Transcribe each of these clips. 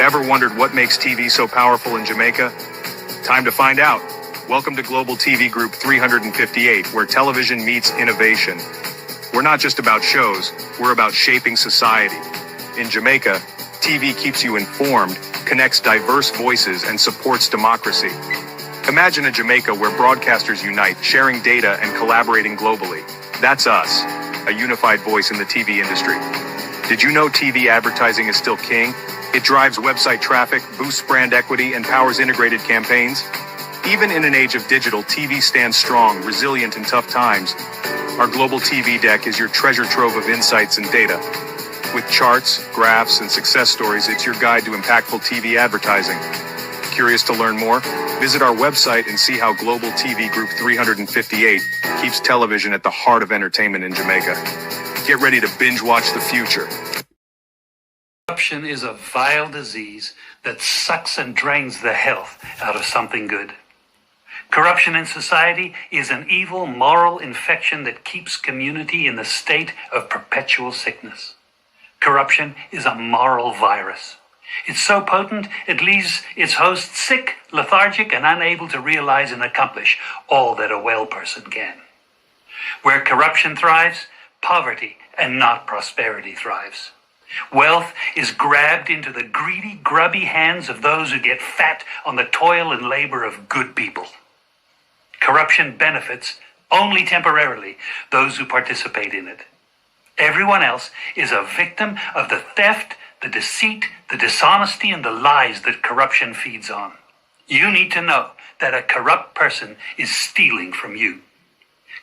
Ever wondered what makes TV so powerful in Jamaica? Time to find out. Welcome to Global TV Group 358, where television meets innovation. We're not just about shows, we're about shaping society. In Jamaica, TV keeps you informed, connects diverse voices, and supports democracy. Imagine a Jamaica where broadcasters unite, sharing data and collaborating globally. That's us, a unified voice in the TV industry. Did you know TV advertising is still king? It drives website traffic, boosts brand equity, and powers integrated campaigns. Even in an age of digital, TV stands strong, resilient in tough times. Our global TV deck is your treasure trove of insights and data. With charts, graphs, and success stories, it's your guide to impactful TV advertising. Curious to learn more? Visit our website and see how Global TV Group 358 keeps television at the heart of entertainment in Jamaica. Get ready to binge watch the future. Corruption is a vile disease that sucks and drains the health out of something good. Corruption in society is an evil moral infection that keeps community in the state of perpetual sickness. Corruption is a moral virus. It's so potent, it leaves its host sick, lethargic, and unable to realize and accomplish all that a well person can. Where corruption thrives, poverty and not prosperity thrives. Wealth is grabbed into the greedy, grubby hands of those who get fat on the toil and labor of good people. Corruption benefits only temporarily those who participate in it. Everyone else is a victim of the theft, the deceit, the dishonesty, and the lies that corruption feeds on. You need to know that a corrupt person is stealing from you.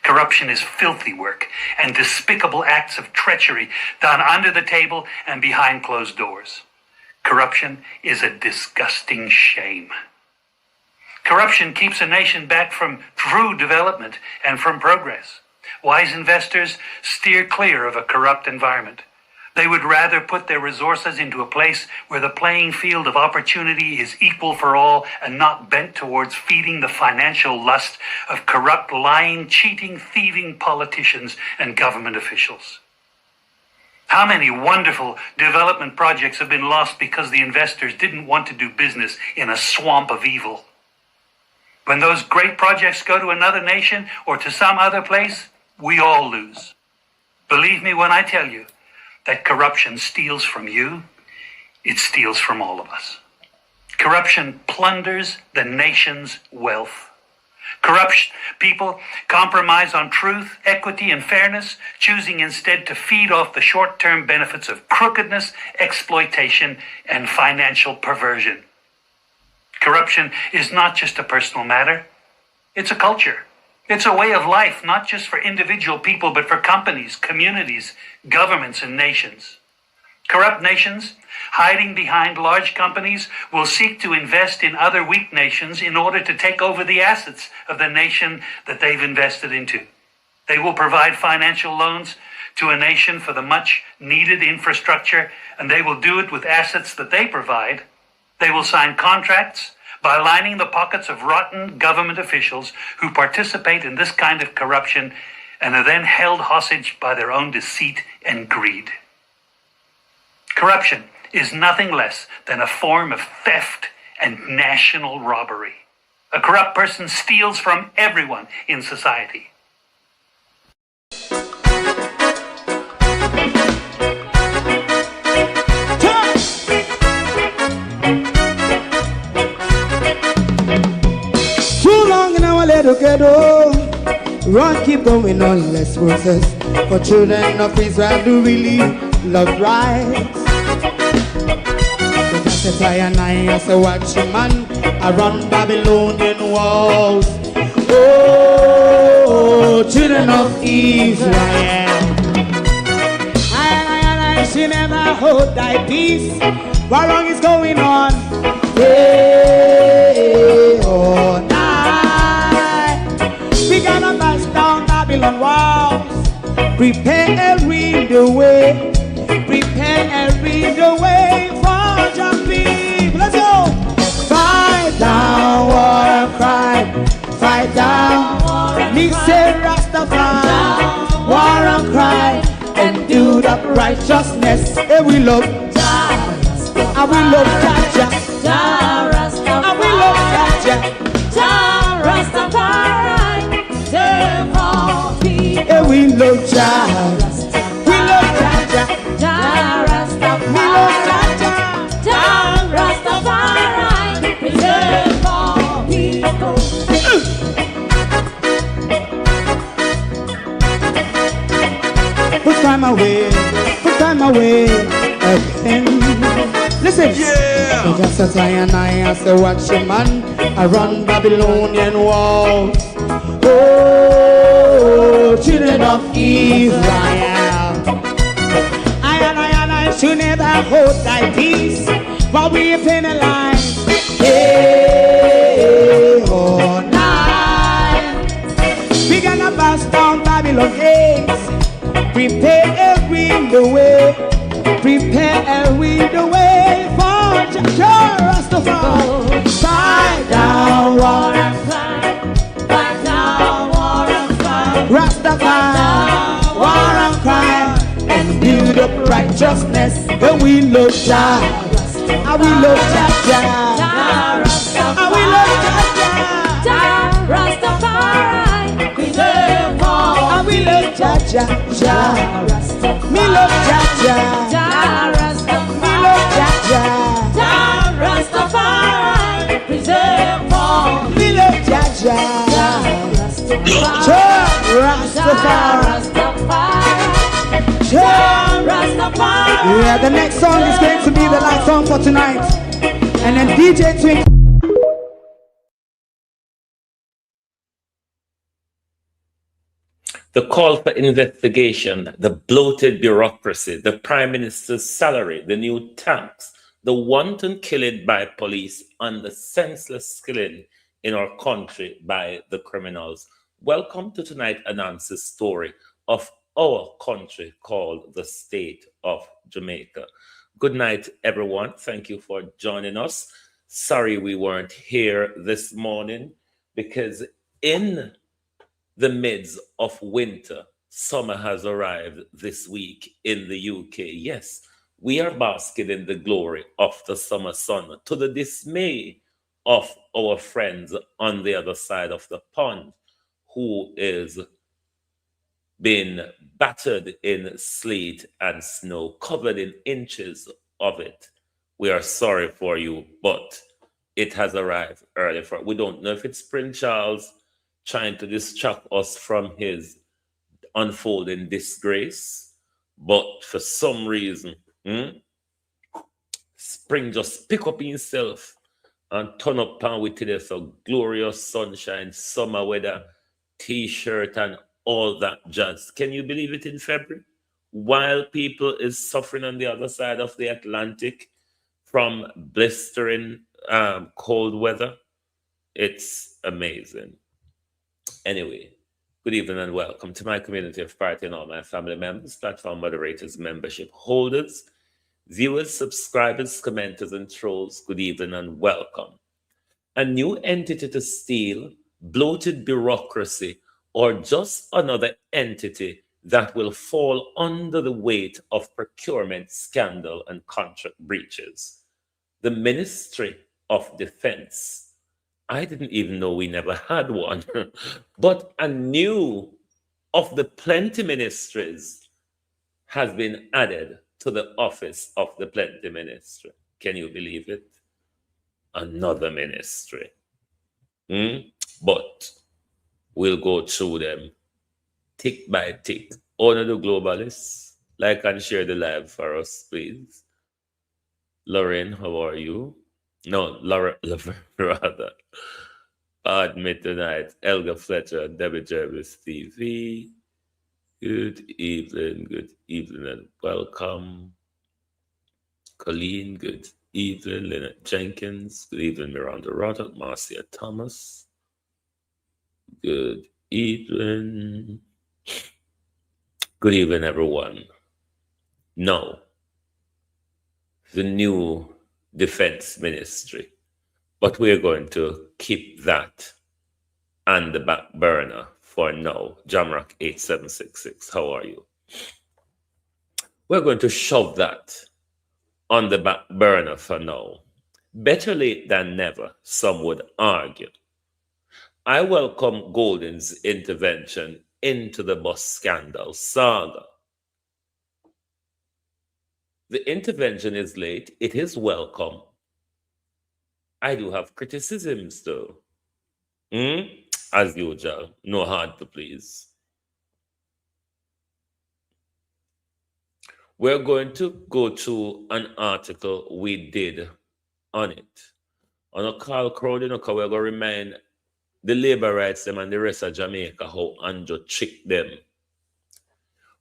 Corruption is filthy work and despicable acts of treachery done under the table and behind closed doors. Corruption is a disgusting shame. Corruption keeps a nation back from true development and from progress. Wise investors steer clear of a corrupt environment. They would rather put their resources into a place where the playing field of opportunity is equal for all and not bent towards feeding the financial lust of corrupt, lying, cheating, thieving politicians and government officials. How many wonderful development projects have been lost because the investors didn't want to do business in a swamp of evil? When those great projects go to another nation or to some other place, we all lose. Believe me when I tell you that corruption steals from you, it steals from all of us. Corruption plunders the nation's wealth. Corrupt people compromise on truth, equity, and fairness, choosing instead to feed off the short-term benefits of crookedness, exploitation, and financial perversion. Corruption is not just a personal matter, it's a culture. It's a way of life, not just for individual people, but for companies, communities, governments, and nations. Corrupt nations, hiding behind large companies, will seek to invest in other weak nations in order to take over the assets of the nation that they've invested into. They will provide financial loans to a nation for the much-needed infrastructure, and they will do it with assets that they provide. They will sign contracts by lining the pockets of rotten government officials who participate in this kind of corruption and are then held hostage by their own deceit and greed. Corruption is nothing less than a form of theft and national robbery. A corrupt person steals from everyone in society. Ghetto, run, keep going on, less process. For children of Israel do really love rights. So justify and I as a watchman around Babylonian walls. Oh, children of Israel, I she never hold thy peace. What wrong is going on? Hey, oh, we gotta bash down Babylon walls. Preparing the way. Preparing the way for your people. Let's go. Fight down, war cry. Fight down. Me say Rastafari. War and cry. And do the righteousness. Hey, we love. I I will love Jaja. Jah Rastafari. I will love Jaja. Jah Rastafari. Save all people. Yeah, we love Jaja. We love Jaja. Jah Rastafari. We love Jaja. Jah Rastafari. Preserve all people. Put time away again. Listen, yeah. Just as I and I as a watchman around Babylonian walls. Oh, children of Israel, I should never hold thy peace while we penalize. Hey, oh, night. We gonna bust down Babylon gates. Prepare the way, prepare the way for Jah Rastafari. Fight down war and cry, fight down war and cry. Rastafari, war and cry, and build up righteousness. And we love Jah, and we love Jah. And we love Jah. Jah Rastafari. Preserve all. And we love Jah. Jah Rastafari. Me love Jah. Jah Rastafari. Me love Jah. Jah Rastafari. Preserve all. Me love Jah. Jah Rastafari. Jah Rastafari. Jah Rastafari. Yeah, the next song is going to be the last song for tonight. And then DJ Twink. The call for investigation, the bloated bureaucracy, the Prime Minister's salary, the new tax, the wanton killing by police, and the senseless killing in our country by the criminals. Welcome to tonight's Anansi's story of our country called the state of Jamaica. Good night, everyone. Thank you for joining us. Sorry we weren't here this morning because in the midst of winter, summer has arrived this week in the UK. Yes, we are basking in the glory of the summer sun to the dismay of our friends on the other side of the pond who is being battered in sleet and snow, covered in inches of it. We are sorry for you, but it has arrived early. We don't know if it's Prince Charles trying to distract us from his unfolding disgrace, but for some reason, spring just pick up himself and turn up town with today. So glorious sunshine, summer weather, t-shirt and all that jazz. Can you believe it in February? While people is suffering on the other side of the Atlantic from blistering cold weather, it's amazing. Anyway, good evening and welcome to my community of party and all my family members, platform moderators, membership holders, viewers, subscribers, commenters, and trolls. Good evening and welcome. A new entity to steal, bloated bureaucracy, or just another entity that will fall under the weight of procurement scandal and contract breaches. The Ministry of Defense. I didn't even know we never had one, but a new of the plenty ministries has been added to the office of the plenty ministry. Can you believe it? Another ministry. But we'll go through them tick by tick. Honor the globalists. Like and share the live for us, please. Lauren, how are you? No, Laura, rather. Admit tonight. Elga Fletcher, Debbie Jervis TV. Good evening, and welcome. Colleen, good evening. Lynette Jenkins, good evening. Miranda Roddock, Marcia Thomas. Good evening. Good evening, everyone. Now, the new defense ministry, but we're going to keep that on the back burner for now. Jamrock 8766, how are you? We're going to shove that on the back burner for now. Better late than never, some would argue. I welcome Golden's intervention into the bus scandal saga. The intervention is late, it is welcome. I do have criticisms though. As usual, no hard to please. We're going to go to an article we did on it. On a call crowd, we're going to remind the labor rights them and the rest of Jamaica how Andrew tricked them.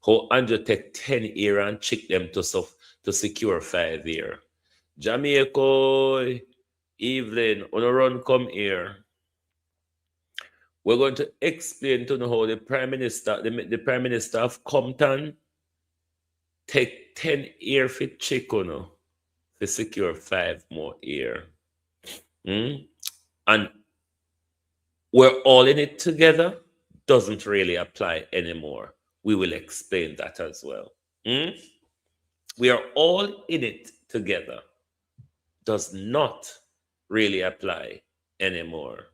How Andrew take 10 years and trick them to secure 5 years. Jamaica, Evelyn, on a run come here. We're going to explain to know how the Prime Minister, the Prime Minister of Compton, take 10 years for check to secure 5 more years. And we're all in it together doesn't really apply anymore. We will explain that as well. We are all in it together does not really apply anymore.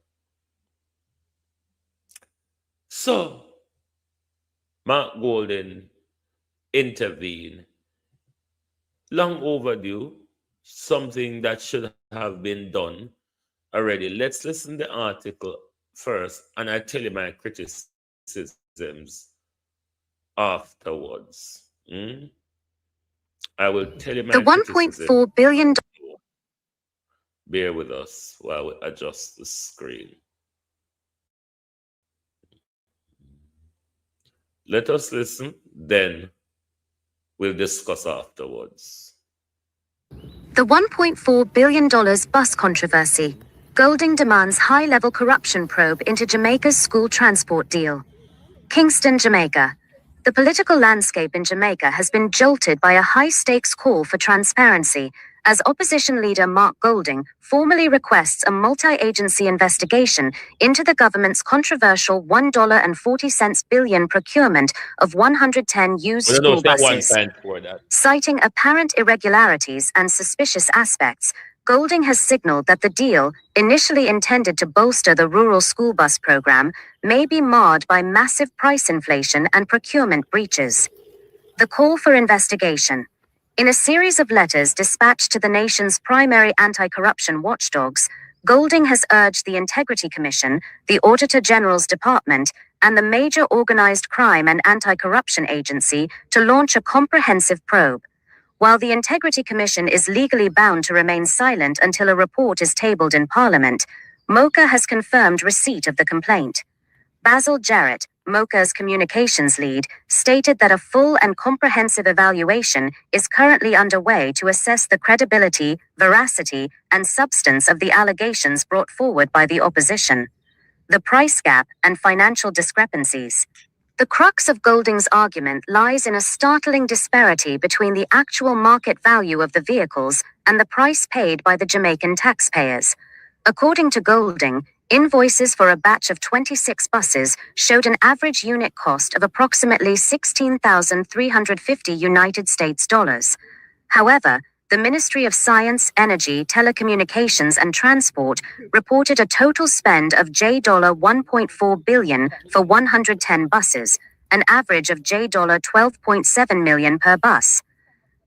So, Mark Golden intervened. Long overdue, something that should have been done already. Let's listen to the article first, and I tell you my criticisms afterwards. I will tell you my The $1.4 billion. Bear with us while we adjust the screen. Let us listen, then we'll discuss afterwards. The $1.4 billion bus controversy. Golding demands high-level corruption probe into Jamaica's school transport deal. Kingston, Jamaica. The political landscape in Jamaica has been jolted by a high-stakes call for transparency as opposition leader Mark Golding formally requests a multi-agency investigation into the government's controversial $1.40 billion procurement of 110 used school buses. Citing apparent irregularities and suspicious aspects, Golding has signaled that the deal, initially intended to bolster the rural school bus program, may be marred by massive price inflation and procurement breaches. The call for investigation. In a series of letters dispatched to the nation's primary anti-corruption watchdogs, Golding has urged the Integrity Commission, the Auditor General's Department, and the major organized crime and anti-corruption agency to launch a comprehensive probe. While the Integrity Commission is legally bound to remain silent until a report is tabled in Parliament, MOCA has confirmed receipt of the complaint. Basil Jarrett, MOCA's communications lead, stated that a full and comprehensive evaluation is currently underway to assess the credibility, veracity, and substance of the allegations brought forward by the opposition. The price gap and financial discrepancies. The crux of Golding's argument lies in a startling disparity between the actual market value of the vehicles and the price paid by the Jamaican taxpayers. According to Golding, invoices for a batch of 26 buses showed an average unit cost of approximately $16,350 United States dollars. However, the Ministry of Science, Energy, Telecommunications and Transport reported a total spend of $1.4 billion for 110 buses, an average of $12.7 million per bus.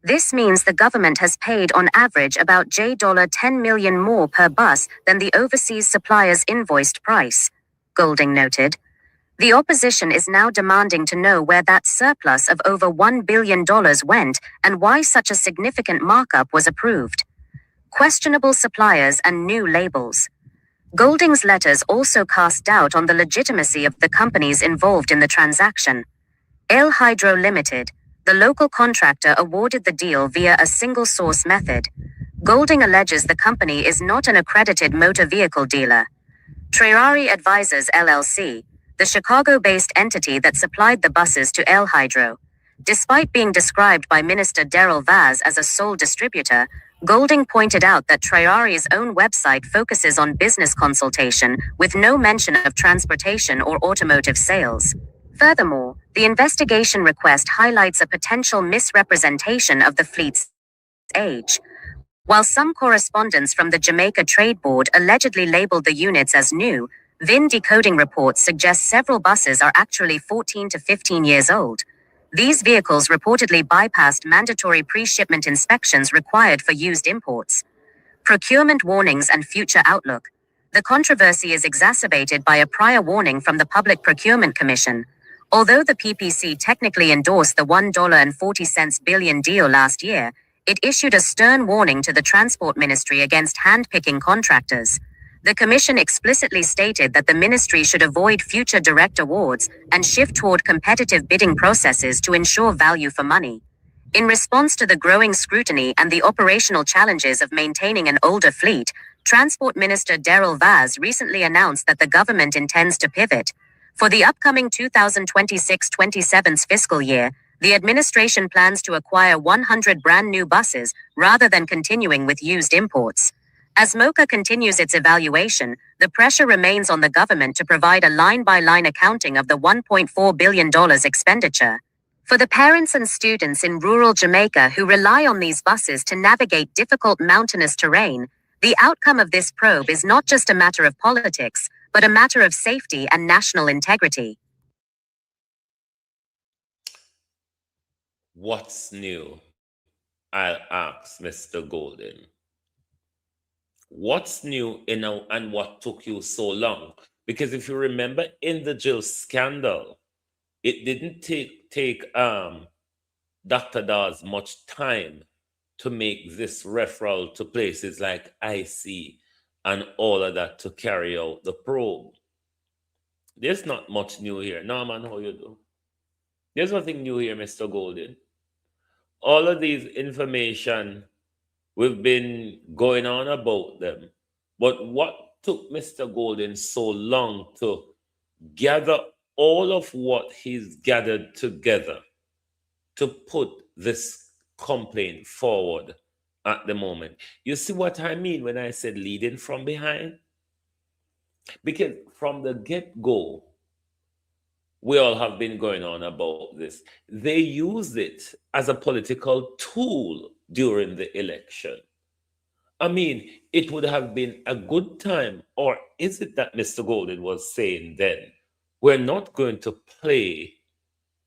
This means the government has paid on average about $10 million more per bus than the overseas supplier's invoiced price, Golding noted. The opposition is now demanding to know where that surplus of over $1 billion went and why such a significant markup was approved. Questionable suppliers and new labels. Golding's letters also cast doubt on the legitimacy of the companies involved in the transaction. El Hydro Limited, the local contractor, awarded the deal via a single-source method. Golding alleges the company is not an accredited motor vehicle dealer. Trerari Advisors LLC, the Chicago-based entity that supplied the buses to El Hydro. Despite being described by Minister Daryl Vaz as a sole distributor, Golding pointed out that Trerari's own website focuses on business consultation with no mention of transportation or automotive sales. Furthermore, the investigation request highlights a potential misrepresentation of the fleet's age. While some correspondents from the Jamaica Trade Board allegedly labeled the units as new, VIN decoding reports suggest several buses are actually 14 to 15 years old. These vehicles reportedly bypassed mandatory pre-shipment inspections required for used imports. Procurement warnings and future outlook. The controversy is exacerbated by a prior warning from the Public Procurement Commission. Although the PPC technically endorsed the $1.40 billion deal last year, it issued a stern warning to the Transport Ministry against hand-picking contractors. The Commission explicitly stated that the ministry should avoid future direct awards and shift toward competitive bidding processes to ensure value for money. In response to the growing scrutiny and the operational challenges of maintaining an older fleet, Transport Minister Daryl Vaz recently announced that the government intends to pivot. For the upcoming 2026-27 fiscal year, the administration plans to acquire 100 brand new buses rather than continuing with used imports. As MOCA continues its evaluation, the pressure remains on the government to provide a line-by-line accounting of the $1.4 billion expenditure. For the parents and students in rural Jamaica who rely on these buses to navigate difficult mountainous terrain, the outcome of this probe is not just a matter of politics, but a matter of safety and national integrity. What's new? I'll ask Mr. Golden. What's new and what took you so long? Because if you remember in the Jill scandal, it didn't take Dr. Dawes much time to make this referral to places like IC and all of that to carry out the probe. There's not much new here. Norman, how you do? There's nothing new here, Mr. Golden. All of these information, we've been going on about them. But what took Mr. Golden so long to gather all of what he's gathered together to put this complaint forward at the moment? You see what I mean when I said leading from behind? Because from the get-go, we all have been going on about this. They used it as a political tool during the election. I mean, it would have been a good time, or is it that Mr. Golden was saying then, we're not going to play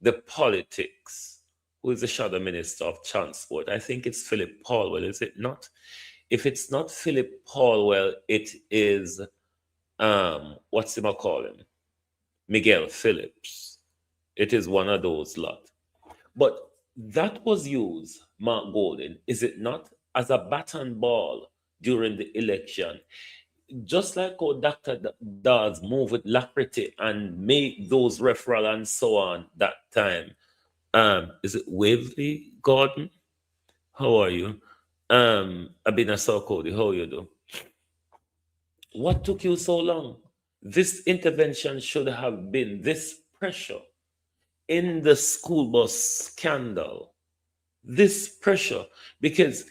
the politics? Who is the shadow minister of transport? I think it's Philip Paulwell, is it not? If it's not Philip Paulwell, it is, what's him call him? Miguel Phillips. It is one of those lot. But that was used, Mark Golden, is it not, as a baton ball during the election? Just like how Dr. Dawes moved with Laprity and made those referral and so on that time. Is it Waverly Gordon? How are you? Abina Sarkodi, how you do? What took you so long? This intervention should have been this pressure in the school bus scandal. This pressure, because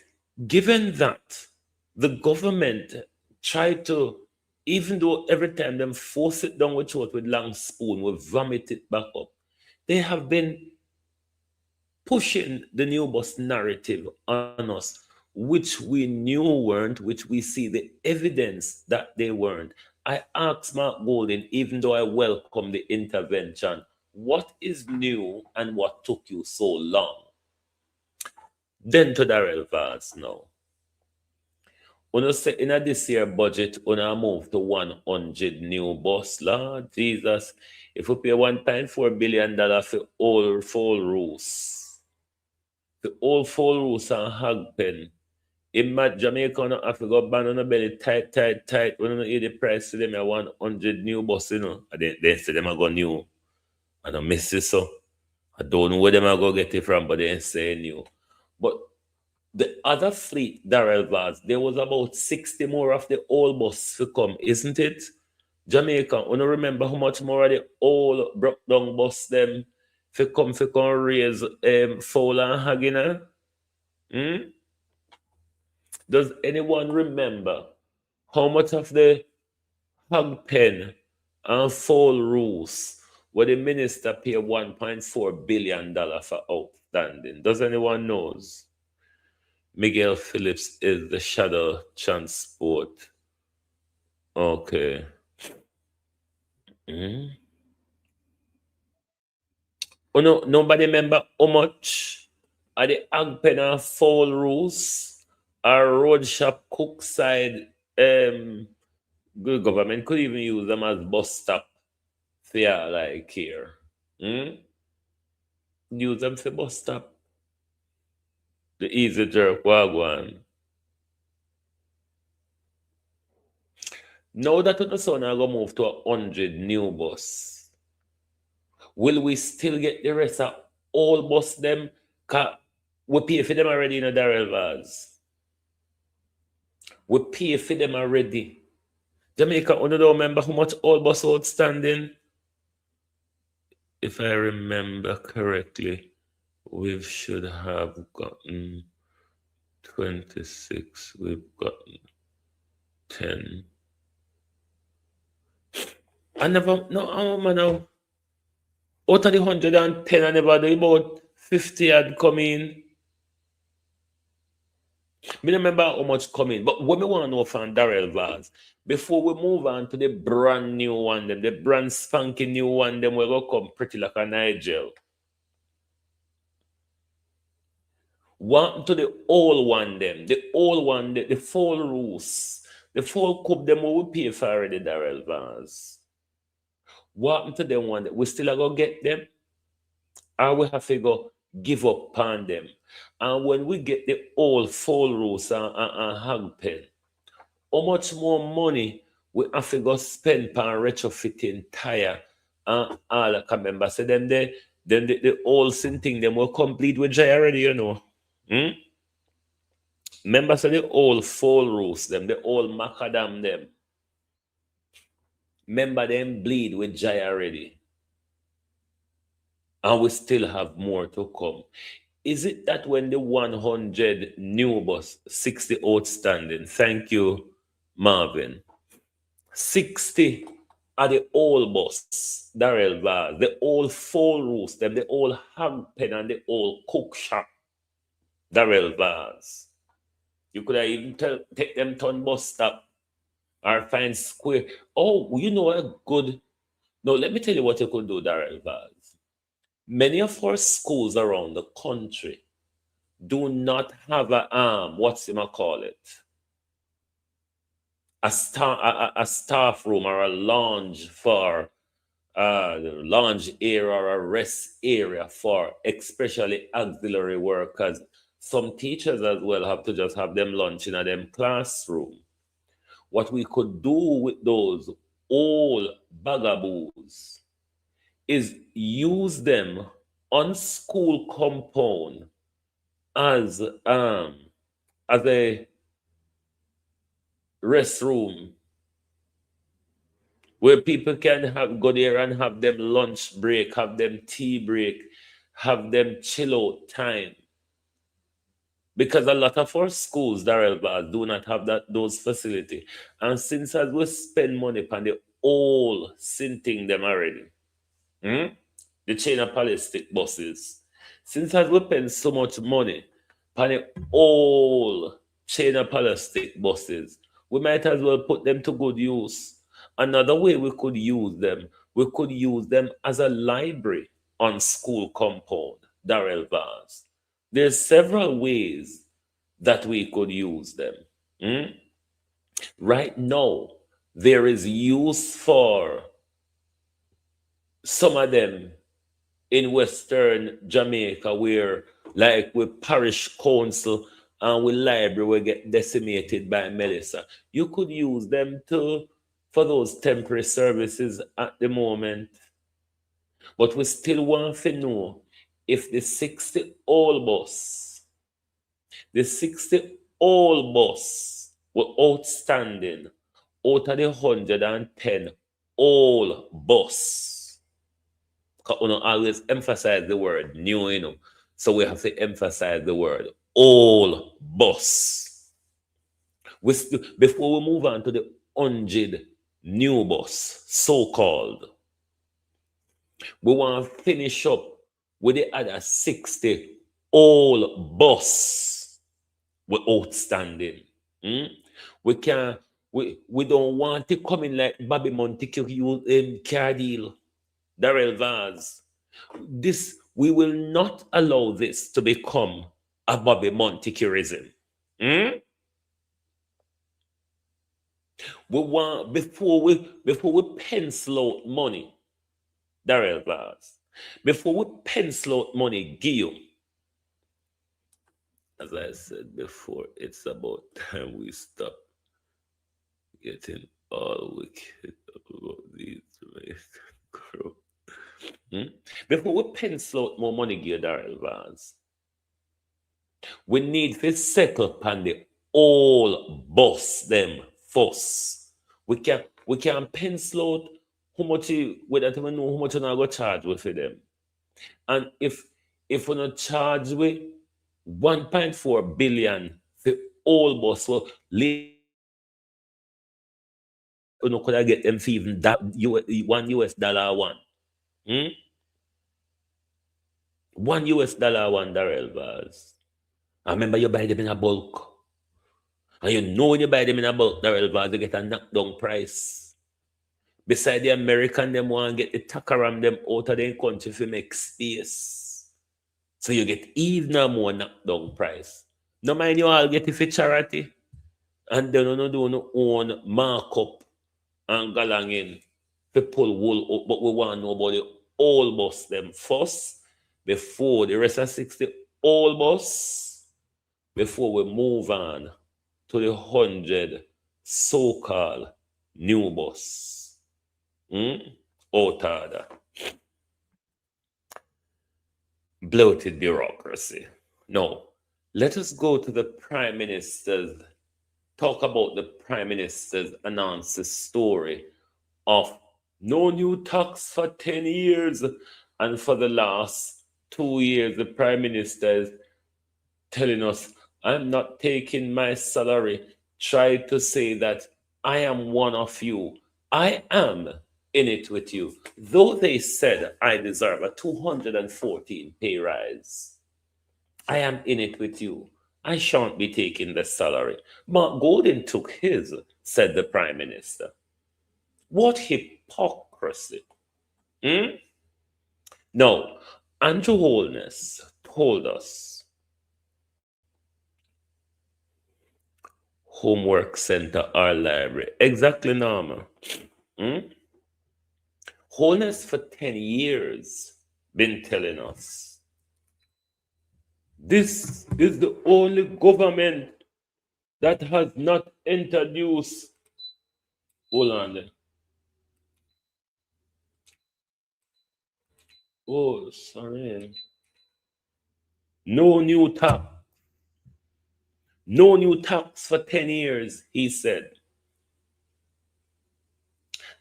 given that the government tried to, even though every time them force it down with long spoon, we vomit it back up, they have been pushing the new bus narrative on us, which we knew weren't, which we see the evidence that they weren't. I asked Mark Golden, even though I welcome the intervention, what is new and what took you so long? Then to Daryl Vaz now. When say in this year budget, when I move to 100 new bus, Lord Jesus, if we pay $1.4 billion for all full roofs, the old full roofs and hog pen, in Jamaica, no have to go ban on the belly tight. When you hear the price to them, 100 new bus, you know, and they say them are go new. And I miss it, so I don't know where them are go get it from, but they say new. But the other fleet, Daryl Vaz, there was about 60 more of the old bus to come, isn't it? Jamaica, you remember how much more of the old broke down bus them for come raise foul and hag, Does anyone remember how much of the hog pen and foul rules where the minister paid $1.4 billion for outstanding? Does anyone knows? Miguel Phillips is the shadow transport. Okay. Oh no, nobody remember how much are the Agpen and Foul rules or road shop cook side good government could even use them as bus stop fare like here. Use them for bus stop. The easy jerk wagwan. Now that the son are gonna move to 100 new bus, will we still get the rest of all bus them? We pay for them already in a Darrell Vaz. We pay for them already. Jamaica, don't remember how much all bus outstanding? If I remember correctly, we should have gotten 26. We've gotten 10. I never, no, oh man, now. Out of the 110, I never do about 50 had come in. I don't remember how much come in, but what we want to know from Darrell Vaz, before we move on to the brand new one, them, the brand spanking new one, them will go come pretty like a Nigel. What to the old one, them, the old one, the full rules, the full cup, them we will pay for already, Darrell Vaz. What happened to them one? We still are going to get them? Or we have to go give up on them? And when we get the old full rules and hang pen, how much more money we have to go spend on retrofitting tire and all I can remember. So then the old sin thing them will complete with Jay already, you know. Remember so the old full rules them, the old macadam them. Remember them bleed with Jay already. And we still have more to come. Is it that when the 100 new bus, 60 outstanding, thank you, Marvin, 60 are the old bus, Darrell Vaz, the old full rules, them, the old hang pen and the old cook shop, Darrell Vaz. You could have even take them to bus stop or find square. Oh, you know a good. No, let me tell you what you could do, Darrell Vaz. Many of our schools around the country do not have what's you call it? A staff room or a lounge for lounge area or a rest area for especially auxiliary workers. Some teachers as well have to just have them lunch in a them classroom. What we could do with those old bagaboos is use them on school compound as a restroom where people can go there and have them lunch break, have them tea break, have them chill out time. Because a lot of our schools, Darrell Vaz, do not have those facilities. And since as we spend money on the all sinting them already, the chain of ballistic buses, since as we spend so much money on the all chain of ballistic buses, we might as well put them to good use. Another way we could use them as a library on school compound, Darrell Vaz. There's several ways that we could use them. Right now, there is use for some of them in Western Jamaica where like with parish council and with library will get decimated by Melissa. You could use them for those temporary services at the moment. But we still want to know if the 60 old bus were outstanding out of the 110 old bus. Because we always emphasize the word new, you know. So we have to emphasize the word old bus. Before we move on to the 100 new bus, so-called, we want to finish up with the other 60 old bus We're outstanding. Mm? We can we don't want to come in like Bobby Montague car deal, Darrell Vaz. This we will not allow this to become a Bobby Montagueism. Mm? We want before we pencil out money, Darrell Vaz. Before we pencil out money, Gio. As I said before, it's about time we stop getting all wicked about these Jamaican crew. Hmm? Before we pencil out more money, Gio Darrell Vaz, we need to settle upon the all boss them first. We can pencil out how much we don't even know how much we're gonna charge with for them. And if we're not charge with 1.4 billion for all boss, well, you know, could I get them for even that $1 one? Hmm? $1 one, Darrell Vaz. I remember you buy them in a bulk. And you know when you buy them in a bulk, Darrell Vaz, you get a knockdown price. Beside the American, them want to get the takaram them out of their country to make space. So you get even more knockdown price. No mind you all get it for charity. And then you do no own markup and galangin to pull wool up, but we want to know about the all bus them first before the rest of 60 all bus before we move on to the 100 so-called new bus. Out order. Bloated bureaucracy. No, let us go to the Prime Minister's, talk about the Prime Minister's announced story of no new tax for 10 years. And for the last 2 years, the Prime Minister is telling us, I'm not taking my salary. Try to say that I am one of you. I am in it with you. Though they said I deserve a 214 pay rise, I am in it with you. I shan't be taking the salary. Mark Golden took his, said the Prime Minister. What hypocrisy. No, Andrew Holness told us homework center or library. Exactly, Norma. Holness for 10 years been telling us this is the only government that has not introduced, hold on there. Oh, sorry. No new tax. No new tax for 10 years, he said.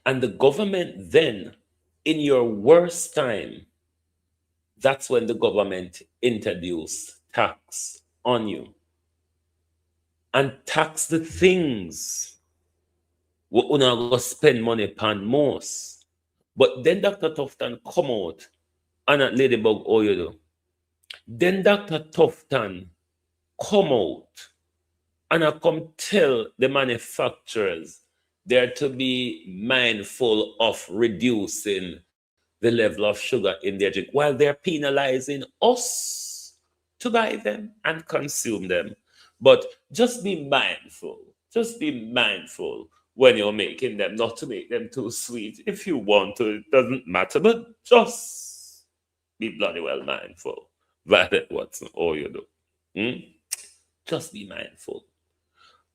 And the government then, in your worst time, that's when the government introduced tax on you. And tax the things we una go spend money upon most. But then Dr. Tufton come out and at Ladybug, oh you do. Then Dr. Tufton come out and I come tell the manufacturers they're to be mindful of reducing the level of sugar in their drink while they're penalizing us to buy them and consume them. But just be mindful. Just be mindful when you're making them, not to make them too sweet. If you want to, it doesn't matter, but just be bloody well mindful. Violet Watson, all you do. Just be mindful.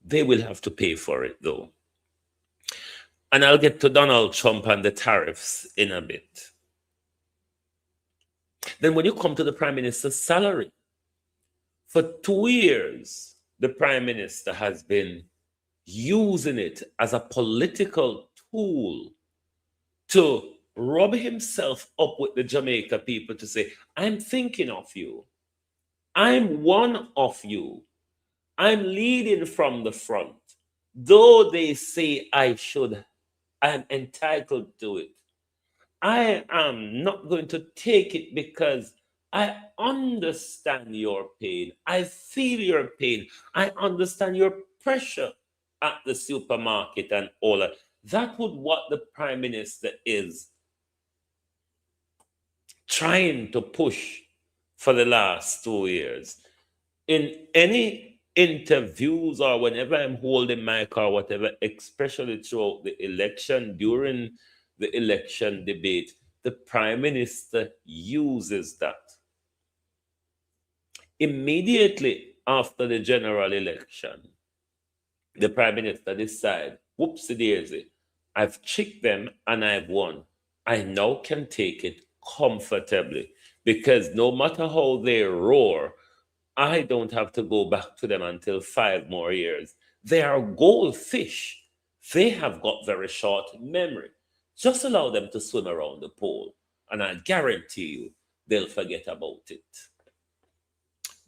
They will have to pay for it, though. And I'll get to Donald Trump and the tariffs in a bit. Then when you come to the Prime Minister's salary, for 2 years, the Prime Minister has been using it as a political tool to rub himself up with the Jamaica people to say, I'm thinking of you. I'm one of you. I'm leading from the front. Though they say I'm entitled to it, I am not going to take it because I understand your pain. I feel your pain. I understand your pressure at the supermarket and all that. That would what the prime minister is trying to push for the last 2 years. In any interviews or whenever I'm holding mic or whatever, especially throughout the election, during the election debate, the prime minister uses that. Immediately after the general election, the prime minister decides, whoopsie daisy, I've tricked them and I've won. I now can take it comfortably because no matter how they roar, I don't have to go back to them until 5 more years. They are goldfish. They have got very short memory. Just allow them to swim around the pool, and I guarantee you they'll forget about it.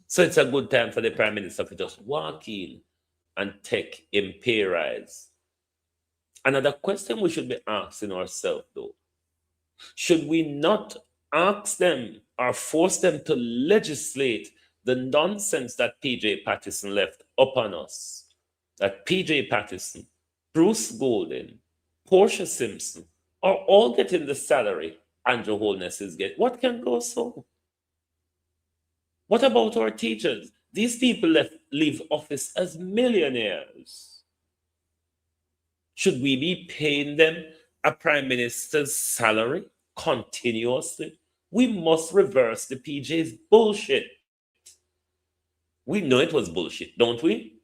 So it's a good time for the prime minister to just walk in and take him pay rise. Another question we should be asking ourselves though, should we not ask them or force them to legislate the nonsense that PJ Patterson left upon us? That PJ Patterson, Bruce Golden, Portia Simpson are all getting the salary Andrew Holness is getting. What can go so? What about our teachers? These people leave office as millionaires. Should we be paying them a prime minister's salary continuously? We must reverse the PJ's bullshit. We know it was bullshit, don't we?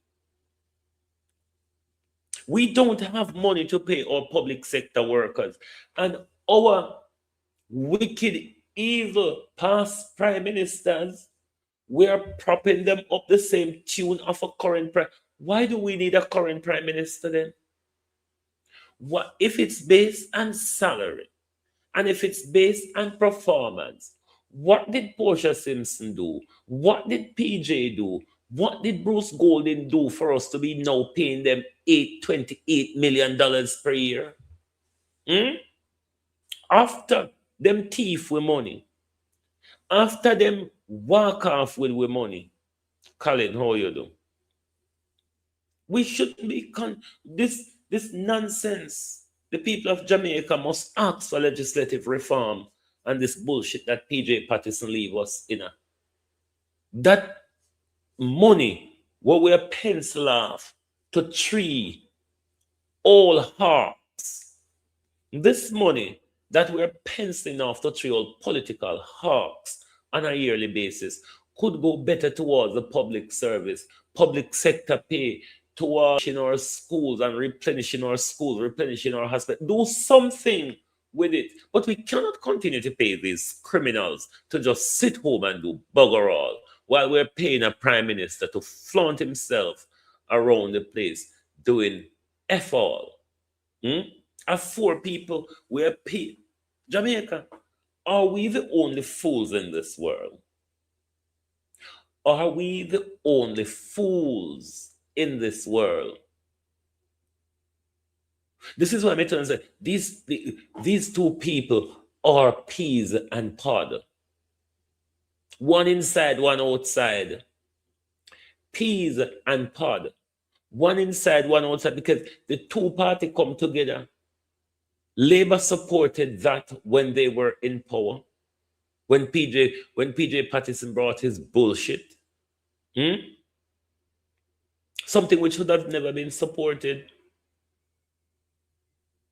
We don't have money to pay our public sector workers. And our wicked, evil past prime ministers, we are propping them up the same tune of a current prime. Why do we need a current prime minister then? What if it's based on salary and if it's based on performance? What did Portia Simpson do? What did PJ do? What did Bruce Golden do for us to be now paying them $28 million per year? After them thief with money, after them walk off with money, Colin, how you do? We shouldn't be this nonsense. The people of Jamaica must ask for legislative reform and this bullshit that PJ Patterson leave us in. That money what we pencil off to 3 all hawks. This money that we're penciling off to 3 all political hawks on a yearly basis could go better towards the public service, public sector pay, towards in our schools and replenishing our schools, replenishing our hospitals. Do something with it. But we cannot continue to pay these criminals to just sit home and do bugger all while we're paying a prime minister to flaunt himself around the place doing F all. Of 4 people, we're paying. Jamaica, are we the only fools in this world? Are we the only fools in this world? This is why I'm trying to say these 2 people are peas and pod. One inside, one outside. Peas and pod. One inside, one outside, because the 2 parties come together. Labour supported that when they were in power. When PJ Patterson brought his bullshit. Something which should have never been supported.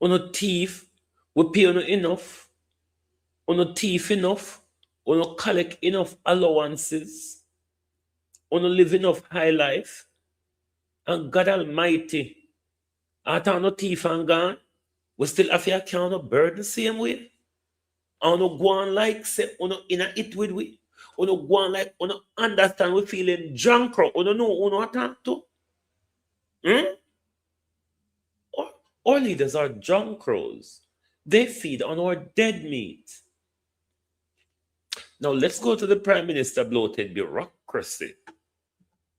On a thief, we pay on enough. On a thief enough. On a collect enough allowances. On a live enough high life. And God Almighty, after no thief and gone, we still have to account of burden the same way. And no go on like say, no in a it with we. No go on like, no understand we feeling drunk or no know, no talk to. Our leaders are junk crows. They feed on our dead meat. Now let's go to the Prime Minister bloated bureaucracy.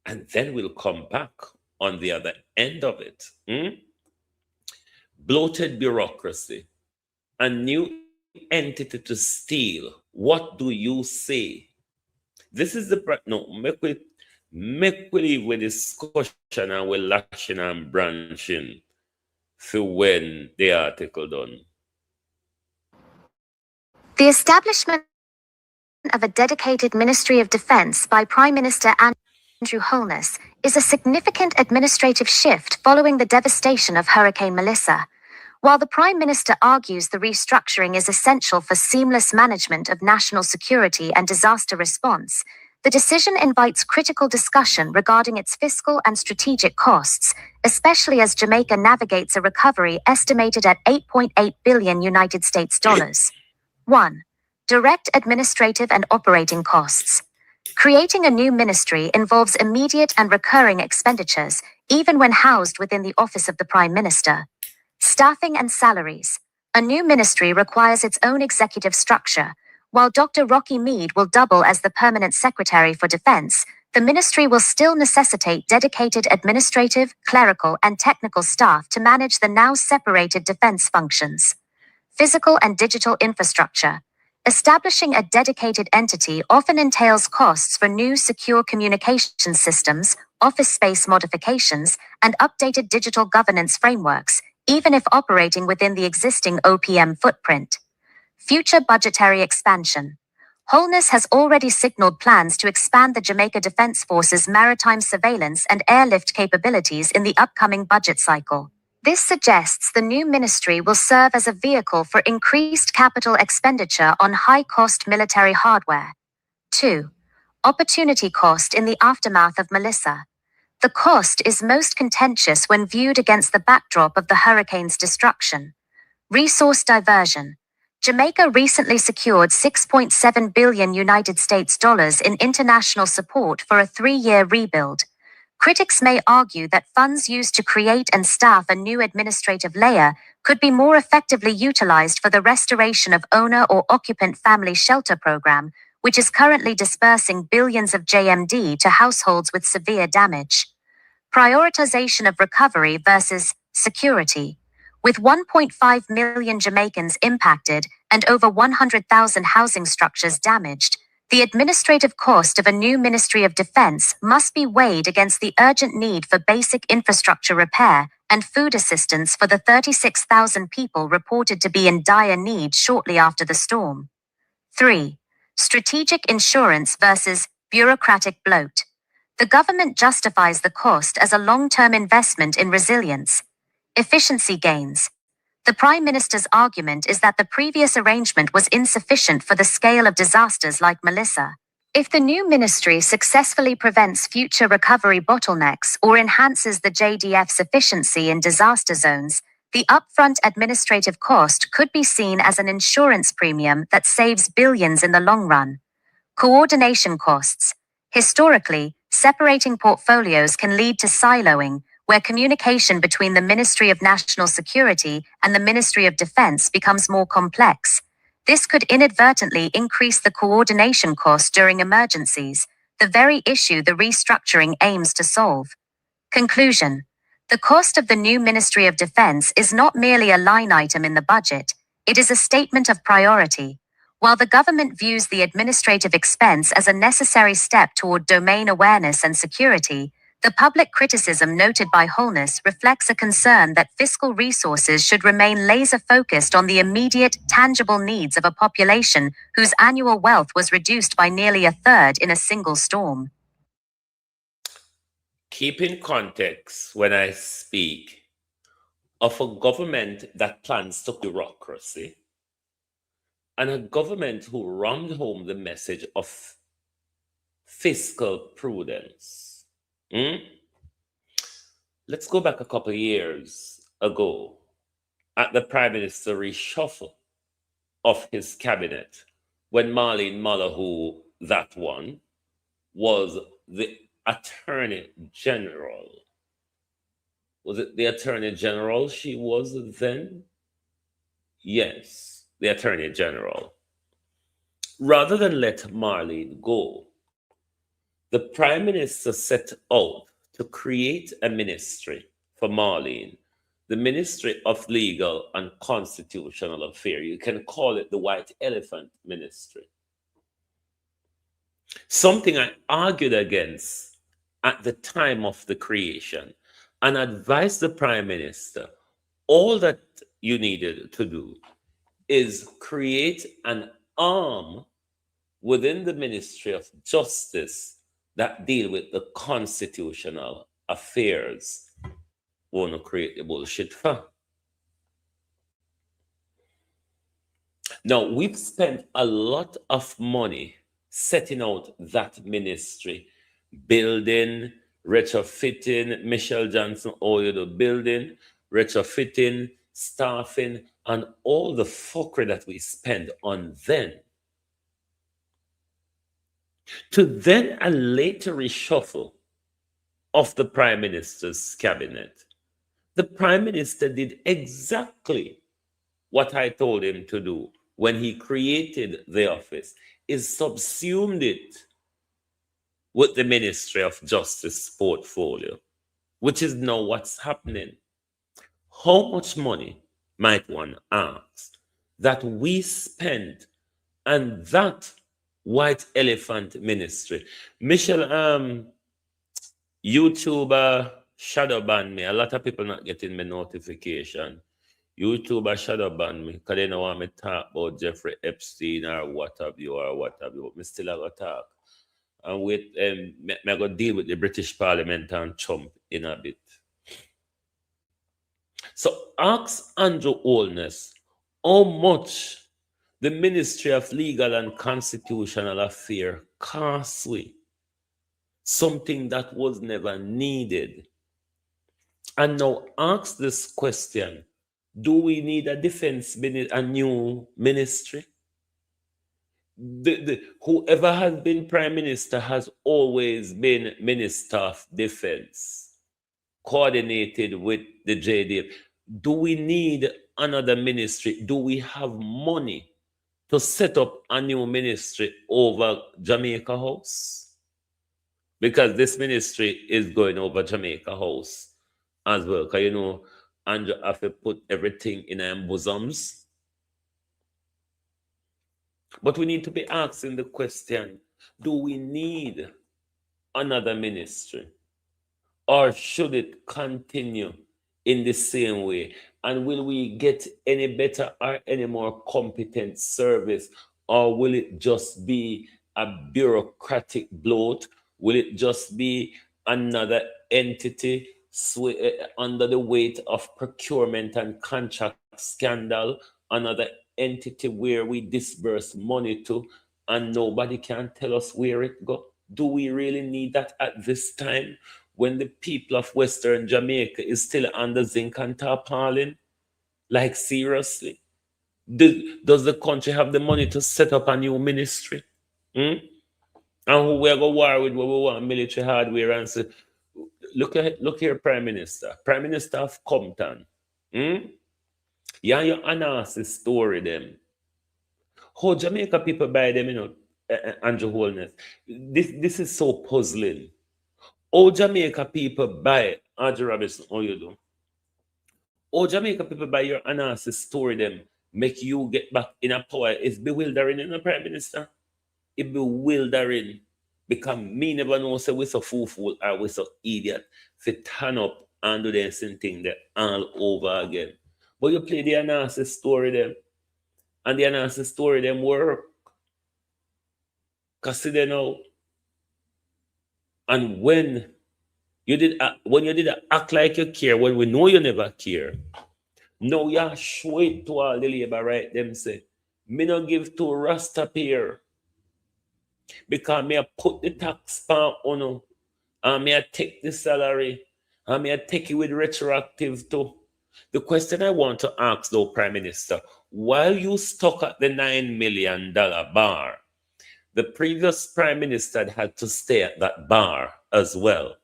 And then we'll come back on the other end of it. Bloated bureaucracy. A new entity to steal. What do you say? This is the no. Make we leave with discussion and we lashing and branching to when the article done. The establishment of a dedicated Ministry of Defense by Prime Minister Andrew Holness is a significant administrative shift following the devastation of Hurricane Melissa. While the Prime Minister argues the restructuring is essential for seamless management of national security and disaster response, the decision invites critical discussion regarding its fiscal and strategic costs, especially as Jamaica navigates a recovery estimated at 8.8 billion United States dollars. 1. Direct administrative and operating costs. Creating a new ministry involves immediate and recurring expenditures, even when housed within the office of the Prime Minister. Staffing and salaries. A new ministry requires its own executive structure. While Dr. Rocky Mead will double as the permanent secretary for defense, the ministry will still necessitate dedicated administrative, clerical, and technical staff to manage the now separated defense functions. Physical and digital infrastructure. Establishing a dedicated entity often entails costs for new secure communication systems, office space modifications, and updated digital governance frameworks, even if operating within the existing OPM footprint. Future budgetary expansion. Holness has already signaled plans to expand the Jamaica Defense Force's maritime surveillance and airlift capabilities in the upcoming budget cycle. This suggests the new ministry will serve as a vehicle for increased capital expenditure on high-cost military hardware. 2. Opportunity cost in the aftermath of Melissa. The cost is most contentious when viewed against the backdrop of the hurricane's destruction. Resource diversion. Jamaica recently secured 6.7 billion United States dollars in international support for a 3-year rebuild. Critics may argue that funds used to create and staff a new administrative layer could be more effectively utilized for the restoration of owner or occupant family shelter program, which is currently dispersing billions of JMD to households with severe damage. Prioritization of recovery versus security. With 1.5 million Jamaicans impacted and over 100,000 housing structures damaged, the administrative cost of a new Ministry of Defense must be weighed against the urgent need for basic infrastructure repair and food assistance for the 36,000 people reported to be in dire need shortly after the storm. 3. Strategic insurance versus bureaucratic bloat. The government justifies the cost as a long-term investment in resilience. Efficiency gains. The Prime Minister's argument is that the previous arrangement was insufficient for the scale of disasters like Melissa. If the new ministry successfully prevents future recovery bottlenecks or enhances the JDF's efficiency in disaster zones, the upfront administrative cost could be seen as an insurance premium that saves billions in the long run. Coordination costs. Historically, separating portfolios can lead to siloing, where communication between the Ministry of National Security and the Ministry of Defense becomes more complex. This could inadvertently increase the coordination cost during emergencies, the very issue the restructuring aims to solve. Conclusion. The cost of the new Ministry of Defense is not merely a line item in the budget, it is a statement of priority. While the government views the administrative expense as a necessary step toward domain awareness and security, the public criticism noted by Holness reflects a concern that fiscal resources should remain laser-focused on the immediate, tangible needs of a population whose annual wealth was reduced by nearly a third in a single storm. Keep in context when I speak of a government that plans to bureaucracy and a government who rammed home the message of fiscal prudence. Let's go back a couple of years ago at the Prime Minister reshuffle of his cabinet when Marlene Malahoo, that one, was the Attorney General. Was it the Attorney General she was then? Yes, the Attorney General. Rather than let Marlene go, the Prime Minister set out to create a ministry for Marlene, the Ministry of Legal and Constitutional Affairs. You can call it the White Elephant Ministry. something I argued against at the time of the creation, and advised the Prime Minister all that you needed to do is create an arm within the Ministry of Justice that deal with the constitutional affairs. Want to create the bullshit for. Now, we've spent a lot of money setting out that ministry, building, retrofitting, Michelle Johnson oil the building, retrofitting, staffing, and all the fuckery that we spend on them. To then a later reshuffle of the Prime Minister's cabinet. The Prime Minister did exactly what I told him to do when he created the office, is subsumed it with the Ministry of Justice portfolio, which is now what's happening. How much money, might one ask, that we spend on that white elephant ministry? Michelle, YouTuber shadow ban me. A lot of people not getting my notification. YouTuber shadow ban me because they don't want me to talk about Jeffrey Epstein or what have you. But me still have a talk. And wait, me go deal with the British Parliament and Trump in a bit. So ask Andrew Holness how much the Ministry of Legal and Constitutional Affairs costs we. Something that was never needed. And now ask this question. Do we need a a new ministry? Whoever has been Prime Minister has always been Minister of Defense, coordinated with the JDF. Do we need another ministry? Do we have money to set up a new ministry over Jamaica House? Because this ministry is going over Jamaica House as well. Because, you know, Andrew have to put everything in our bosoms. But we need to be asking the question, do we need another ministry? Or should it continue in the same way? And will we get any better or any more competent service? Or will it just be a bureaucratic bloat? Will it just be another entity under the weight of procurement and contract scandal? Another entity where we disburse money to and nobody can tell us where it go? Do we really need that at this time when the people of Western Jamaica is still under zinc and tarpaulin? Like, seriously? Does the country have the money to set up a new ministry? And who we go war with what we want military hardware and say, look here, Prime Minister of Compton. Yeah, your analysis story them. How Jamaica people buy them, you know, Andrew Holness. This is so puzzling. How Jamaica people buy Andrew Robinson, how you do? How Jamaica people buy your analysis story them, make you get back in a power. It's bewildering, you know, Prime Minister. It's bewildering. Because me never know say we so fool or we so idiot to turn up and do the same thing there all over again. But you play the analysis story them, and the analysis story them work. Cause they know. And when you did act like you care, when we know you never care, now you show it to all the labor right them say, me no give to Rasta here. Because me I put the tax on you, and me I take the salary, and me I take it with retroactive too. The question I want to ask though, Prime Minister, while you stuck at the $9 million bar, the previous Prime Minister had to stay at that bar as well.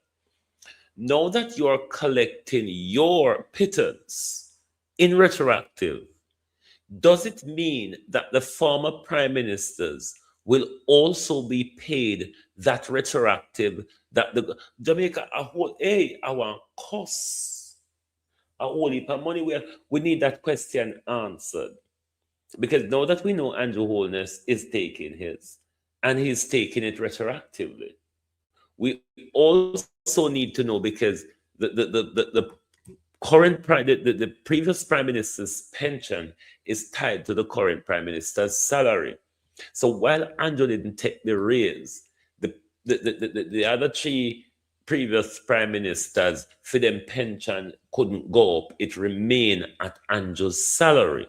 Now that you're collecting your pittance in retroactive, does it mean that the former Prime Ministers will also be paid that retroactive that the Jamaica a whole I want costs a whole heap of money? We need that question answered. Because now that we know Andrew Holness is taking his, and he's taking it retroactively. We also need to know, because the current the previous prime minister's pension is tied to the current prime minister's salary. So while Andrew didn't take the raise, the other three previous prime ministers, for them pension couldn't go up. It remained at Andrew's salary.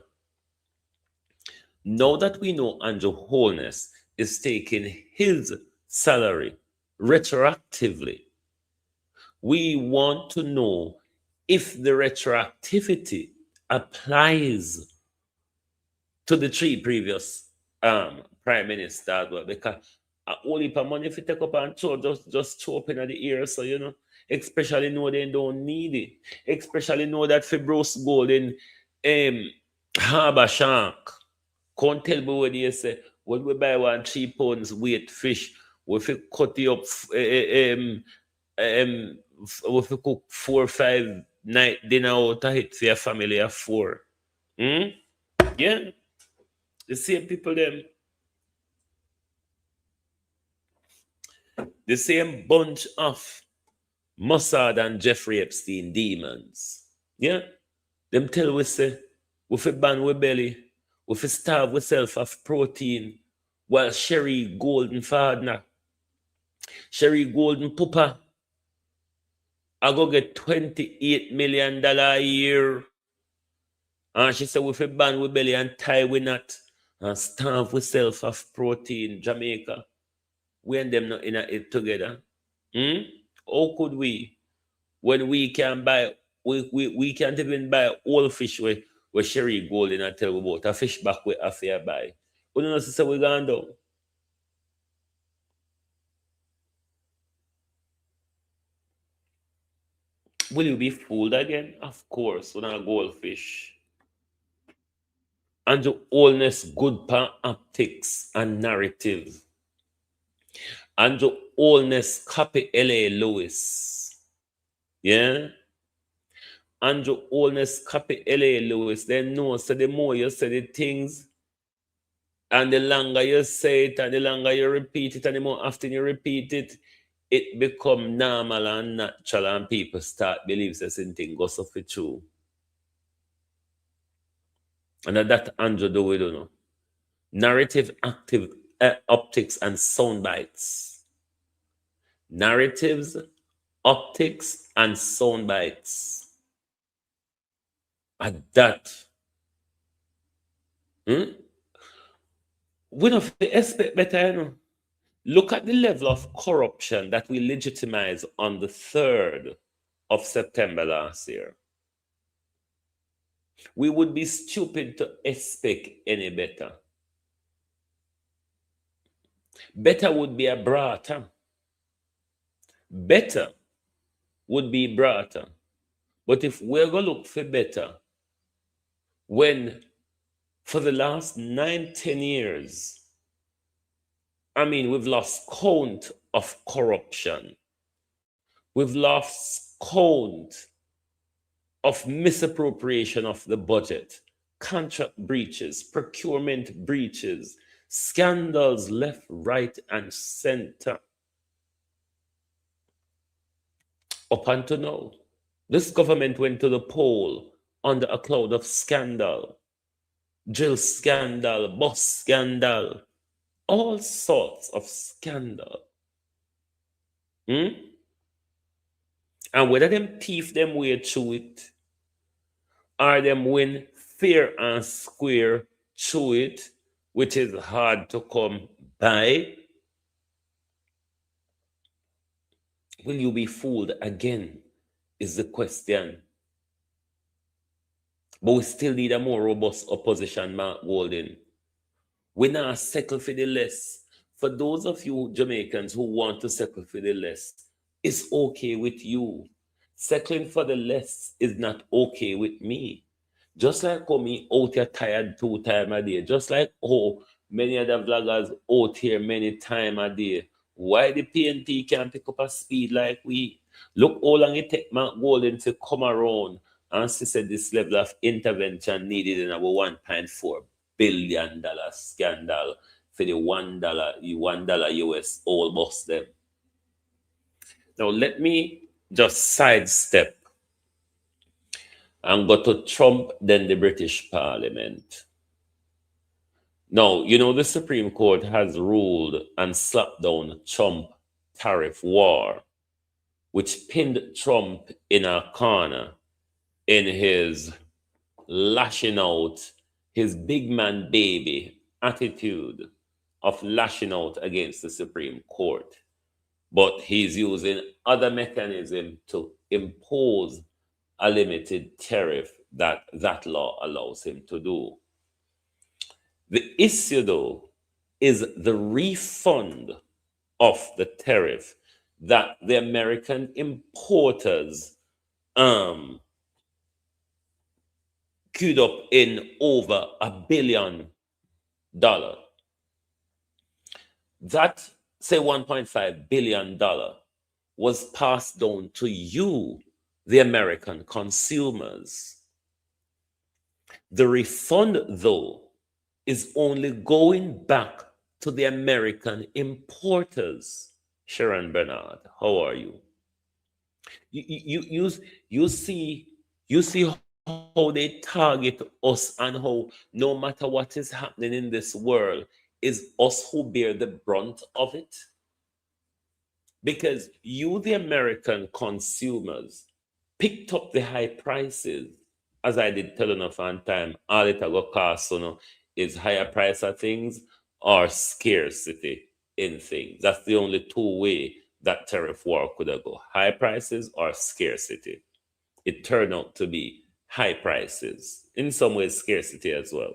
Now that we know Andrew Holness is taking his salary retroactively, we want to know if the retroactivity applies to the three previous prime ministers. Well, because a whole heap of money if you take up and throw, just throw up in the ear, so you know, especially know they don't need it, especially know that for Bruce Golden, Harbour Shark, can't tell me what they say, when we buy 1 3 pounds weight fish, we fi cut it up, we fi cook 4 or 5 night dinner out of it for your family of 4. Yeah, the same people them, the same bunch of Mossad and Jeffrey Epstein demons. Yeah, them tell we say, we fi ban we belly, we fi starve ourselves of protein, while Sherry Golden Fardner, Sherry Golden Pooper, I go get $28 million a year. And she said we fi ban we belly and tie we not and starve ourselves of protein. Jamaica, we and them not in it together. How could we, when we can buy, we can't even buy all fish where Sherry Golden and tell we about a fish back we have to buy. We don't know say we gone down. Will you be fooled again? Of course, when a goldfish. And the oldness good pan optics and narrative. And the oldness copy L.A. Lewis. Yeah? And the oldness copy L.A. Lewis. They know, so the more you say the things, and the longer you say it, and the longer you repeat it, and the more often you repeat it, it become normal and natural, and people start believe the same thing goes off it true. And that Andrew do we don't know. Narrative active optics and sound bites. Narratives, optics, and sound bites. And that. We don't expect better, you know. Look at the level of corruption that we legitimized on the 3rd of September last year. We would be stupid to expect any better. Better would be a brata. Better would be brata. But if we're going to look for better, when for the last 9-10 years, I mean, we've lost count of corruption. We've lost count of misappropriation of the budget, contract breaches, procurement breaches, scandals left, right, and center. Up until now, this government went to the poll under a cloud of scandal, drill scandal, bus scandal, all sorts of scandal. And whether them thief them way through it, or them win fair and square through it, which is hard to come by, will you be fooled again, is the question. But we still need a more robust opposition, Mark Golden. We not settle for the less. For those of you Jamaicans who want to settle for the less, it's okay with you. Settling for the less is not okay with me. Just like how me out here tired 2 times a day, just like how many other vloggers out here many times a day. Why the PNT can't pick up a speed like we? Look how long it take Mark Golden to come around and see this level of intervention needed in our $1.4 billion scandal for the $1 US all bust them. Now let me just sidestep and go to Trump, then the British Parliament. Now, you know, the Supreme Court has ruled and slapped down Trump tariff war, which pinned Trump in a corner in his lashing out, his big man baby attitude of lashing out against the Supreme Court. But he's using other mechanisms to impose a limited tariff that law allows him to do. The issue, though, is the refund of the tariff that the American importers queued up in over $1 billion. That, say, $1.5 billion was passed down to you, the American consumers. The refund, though, is only going back to the American importers. Sharon Bernard, how are you? You see how they target us, and how no matter what is happening in this world, is us who bear the brunt of it. Because you, the American consumers, picked up the high prices, as I did tell enough on time, all it go cost is higher price of things or scarcity in things. That's the only two way that tariff war could have go: high prices or scarcity. It turned out to be high prices, in some ways scarcity as well.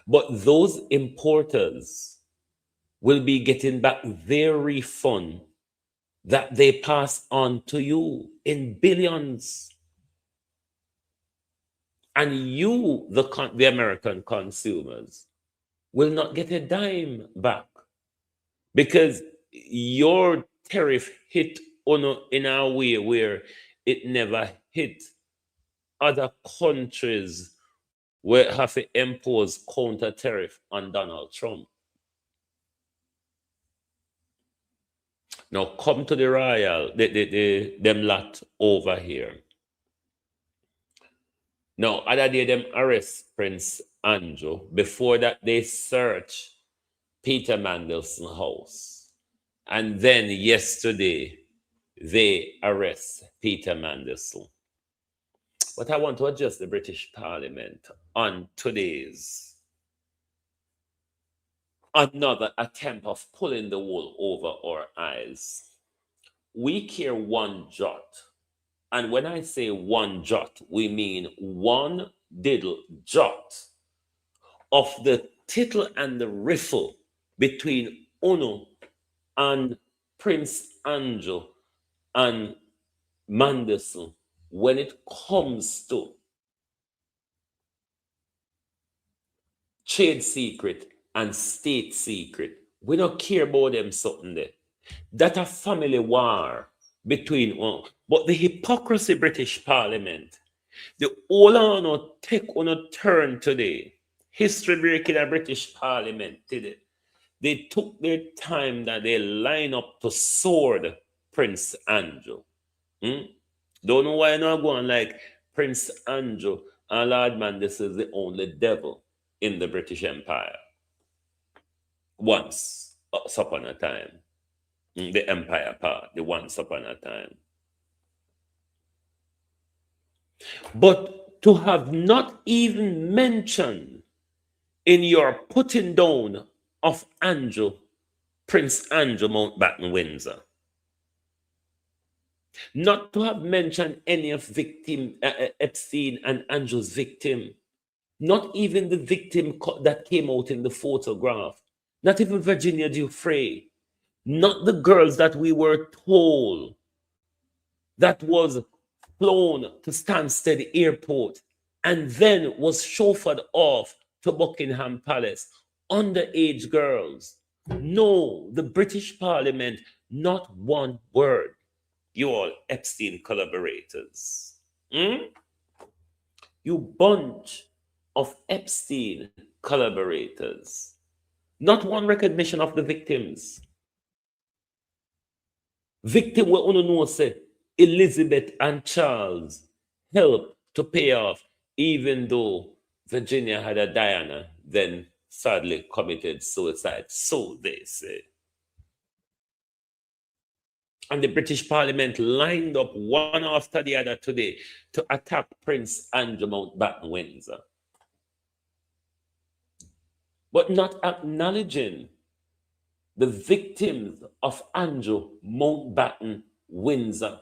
But those importers will be getting back their refund that they pass on to you in billions. And you, the American consumers, will not get a dime back, because your tariff hit in a way where it never hit other countries where have to impose counter tariff on Donald Trump. Now come to the royal, them lot over here. Now, other day them arrest Prince Andrew. Before that, they search Peter Mandelson's house. And then yesterday, they arrest Peter Mandelson. But I want to address the British Parliament on today's another attempt of pulling the wool over our eyes. We care one jot. And when I say one jot, we mean one diddle jot of the tittle and the riffle between Uno and Prince Andrew and Mandelson when it comes to trade secret and state secret. We don't care about them something there. That a family war between one. But the hypocrisy British Parliament, the all on take on a turn today. History breaking a British Parliament today. They took their time that they line up to sword Prince Andrew. Don't know why I'm not going like Prince Andrew and Lord man, this is the only devil in the British Empire. Once upon a time. The empire part, the once upon a time. But to have not even mentioned in your putting down of Andrew, Prince Andrew Mountbatten Windsor, not to have mentioned any of victim Epstein and Andrew's victim, not even the victim that came out in the photograph, not even Virginia Dufresne, not the girls that we were told that was flown to Stansted Airport and then was chauffeured off to Buckingham Palace, underage girls. No, the British Parliament, not one word. You all Epstein collaborators. You bunch of Epstein collaborators. Not one recognition of the victims. Victim we only know say Elizabeth and Charles helped to pay off, even though Virginia had a Diana, then sadly committed suicide. So they say. And the British Parliament lined up one after the other today to attack Prince Andrew Mountbatten Windsor, but not acknowledging the victims of Andrew Mountbatten Windsor.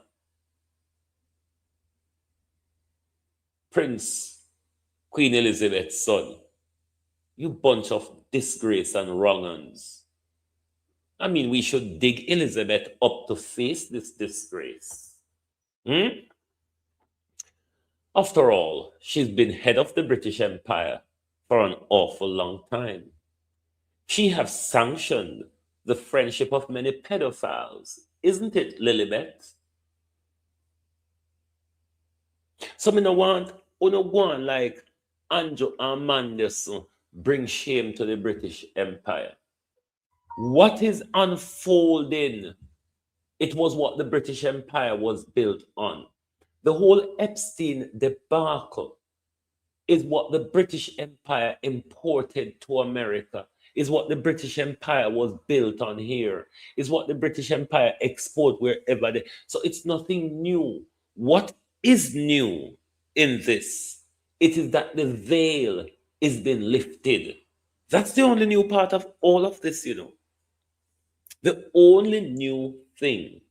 Prince Queen Elizabeth's son. You bunch of disgrace and wrong-uns. I mean, we should dig Elizabeth up to face this disgrace. After all, she's been head of the British Empire for an awful long time. She has sanctioned the friendship of many pedophiles, isn't it, Lilibet? So me no want like Andrew and Manderson bring shame to the British Empire. What is unfolding? It was what the British Empire was built on. The whole Epstein debacle is what the British Empire imported to America, is what the British Empire was built on here, is what the British Empire export wherever they. So it's nothing new. What is new in this? It is that the veil is being lifted. That's the only new part of all of this, you know. The only new thing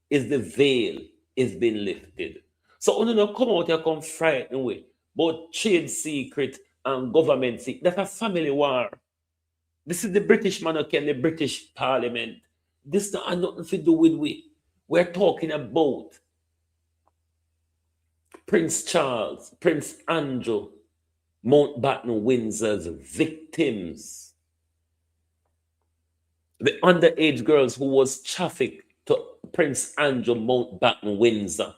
is the veil is being lifted. So when you come out here come frightened away, but trade secret and government secret, that's a family war. This is the British monarchy and the British Parliament. This has nothing to do with we. We're talking about Prince Charles, Prince Andrew, Mountbatten Windsor's victims. The underage girls who was trafficked to Prince Andrew Mountbatten Windsor.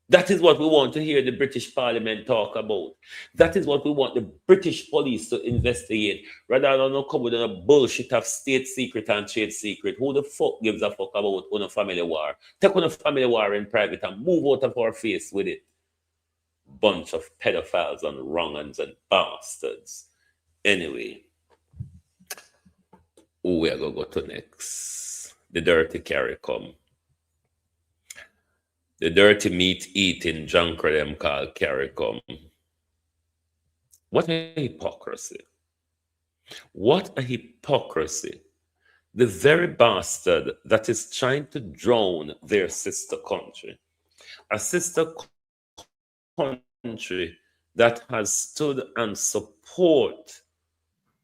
That is what we want to hear the British Parliament talk about. That is what we want the British police to investigate, rather than come with a bullshit of state secret and trade secret. Who the fuck gives a fuck about on a family war? Take on a family war in private and move out of our face with it. Bunch of pedophiles and wrong-uns and bastards. Anyway, who we are going to go to next? The dirty carry come. The dirty meat eating junker them called carry come. What a hypocrisy. What a hypocrisy. The very bastard that is trying to drown their sister country. A sister country that has stood and support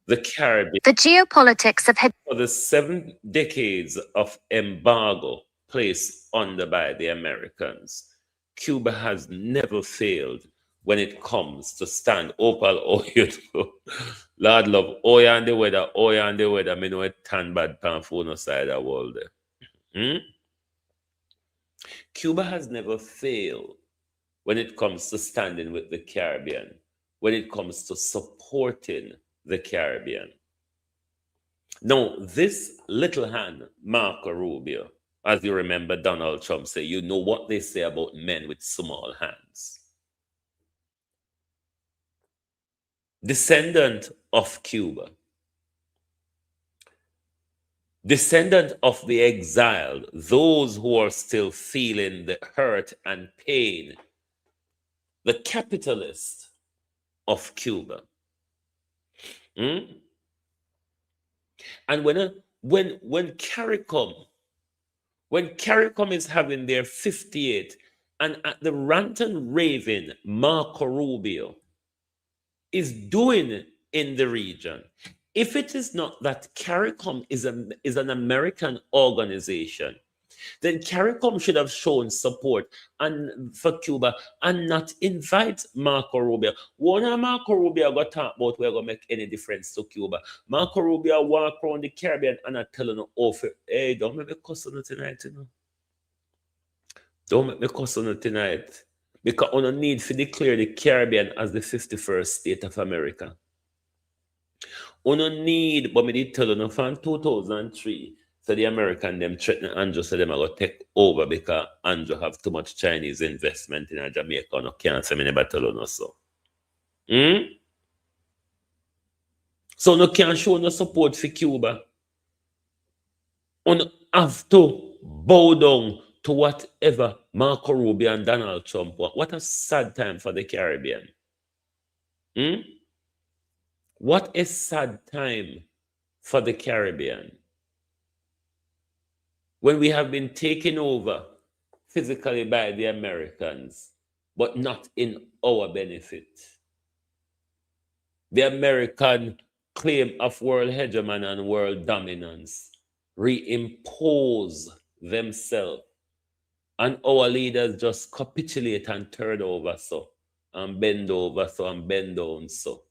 the Caribbean. The geopolitics of For the 7 decades of embargo placed under by the Americans, Cuba has never failed when it comes to stand opal oil. Lord love, oil and the weather, me know it tan bad pan for no side of world there. Cuba has never failed when it comes to standing with the Caribbean, when it comes to supporting the Caribbean. Now, this little hand, Marco Rubio, as you remember Donald Trump say, you know what they say about men with small hands. Descendant of Cuba, descendant of the exiled, those who are still feeling the hurt and pain, the capitalist of Cuba. And when CARICOM is having their 58, and at the rant and raving Marco Rubio is doing in the region, if it is not that CARICOM is an American organization, then CARICOM should have shown support and for Cuba and not invite Marco Rubio. One of Marco Rubio got talk about we're gonna make any difference to Cuba. Marco Rubio walk around the Caribbean and I tell him, hey, don't make me cuss on it tonight, you know. Don't make me cuss on it tonight. Because we don't need to declare the Caribbean as the 51st state of America. We don't need, but me did tell you from 2003, so the American them threaten Andrew, so them are going to take over because Andrew have too much Chinese investment in Jamaica. No can't say me never tell you no so. So no can't show no support for Cuba. On have to bow down to whatever Marco Rubio and Donald Trump want. What a sad time for the Caribbean. What a sad time for the Caribbean. When we have been taken over physically by the Americans, but not in our benefit. The American claim of world hegemony and world dominance reimpose themselves, and our leaders just capitulate and turn over so, and bend over so, and bend down so.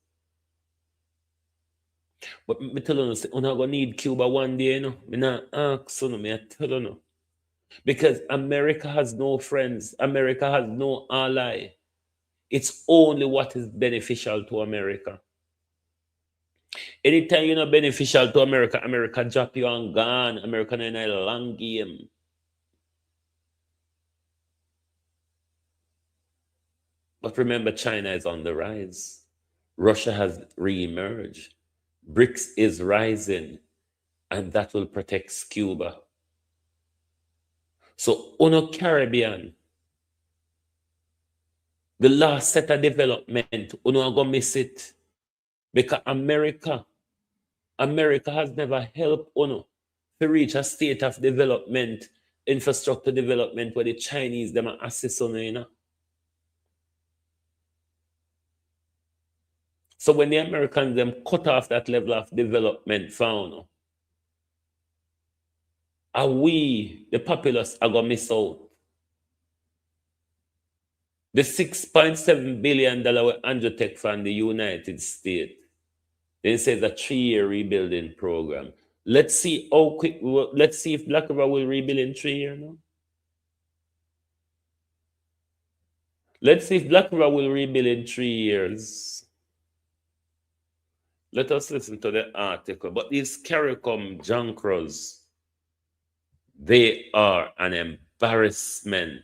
But me tell you, we're not going to need Cuba one day, you know. Me not ask you, me tell you no. Because America has no friends. America has no ally. It's only what is beneficial to America. Anytime you're not beneficial to America, America drop you and gone. America in a long game. But remember, China is on the rise. Russia has re-emerged. BRICS is rising, and that will protect Cuba. So, Uno Caribbean, the last set of development, Uno are going to miss it. Because America has never helped Uno to reach a state of development, infrastructure development, where the Chinese them are assist Uno, you know. So when the Americans them cut off that level of development found, are we, the populace, are going to miss out? The $6.7 billion we Andrew take from the United States, they say it's a 3-year rebuilding program. Let's see how quick, let's see if Black River will rebuild in 3 years now. Let's see if Black River will rebuild in 3 years. Let us listen to the article. But these CARICOM junkers, they are an embarrassment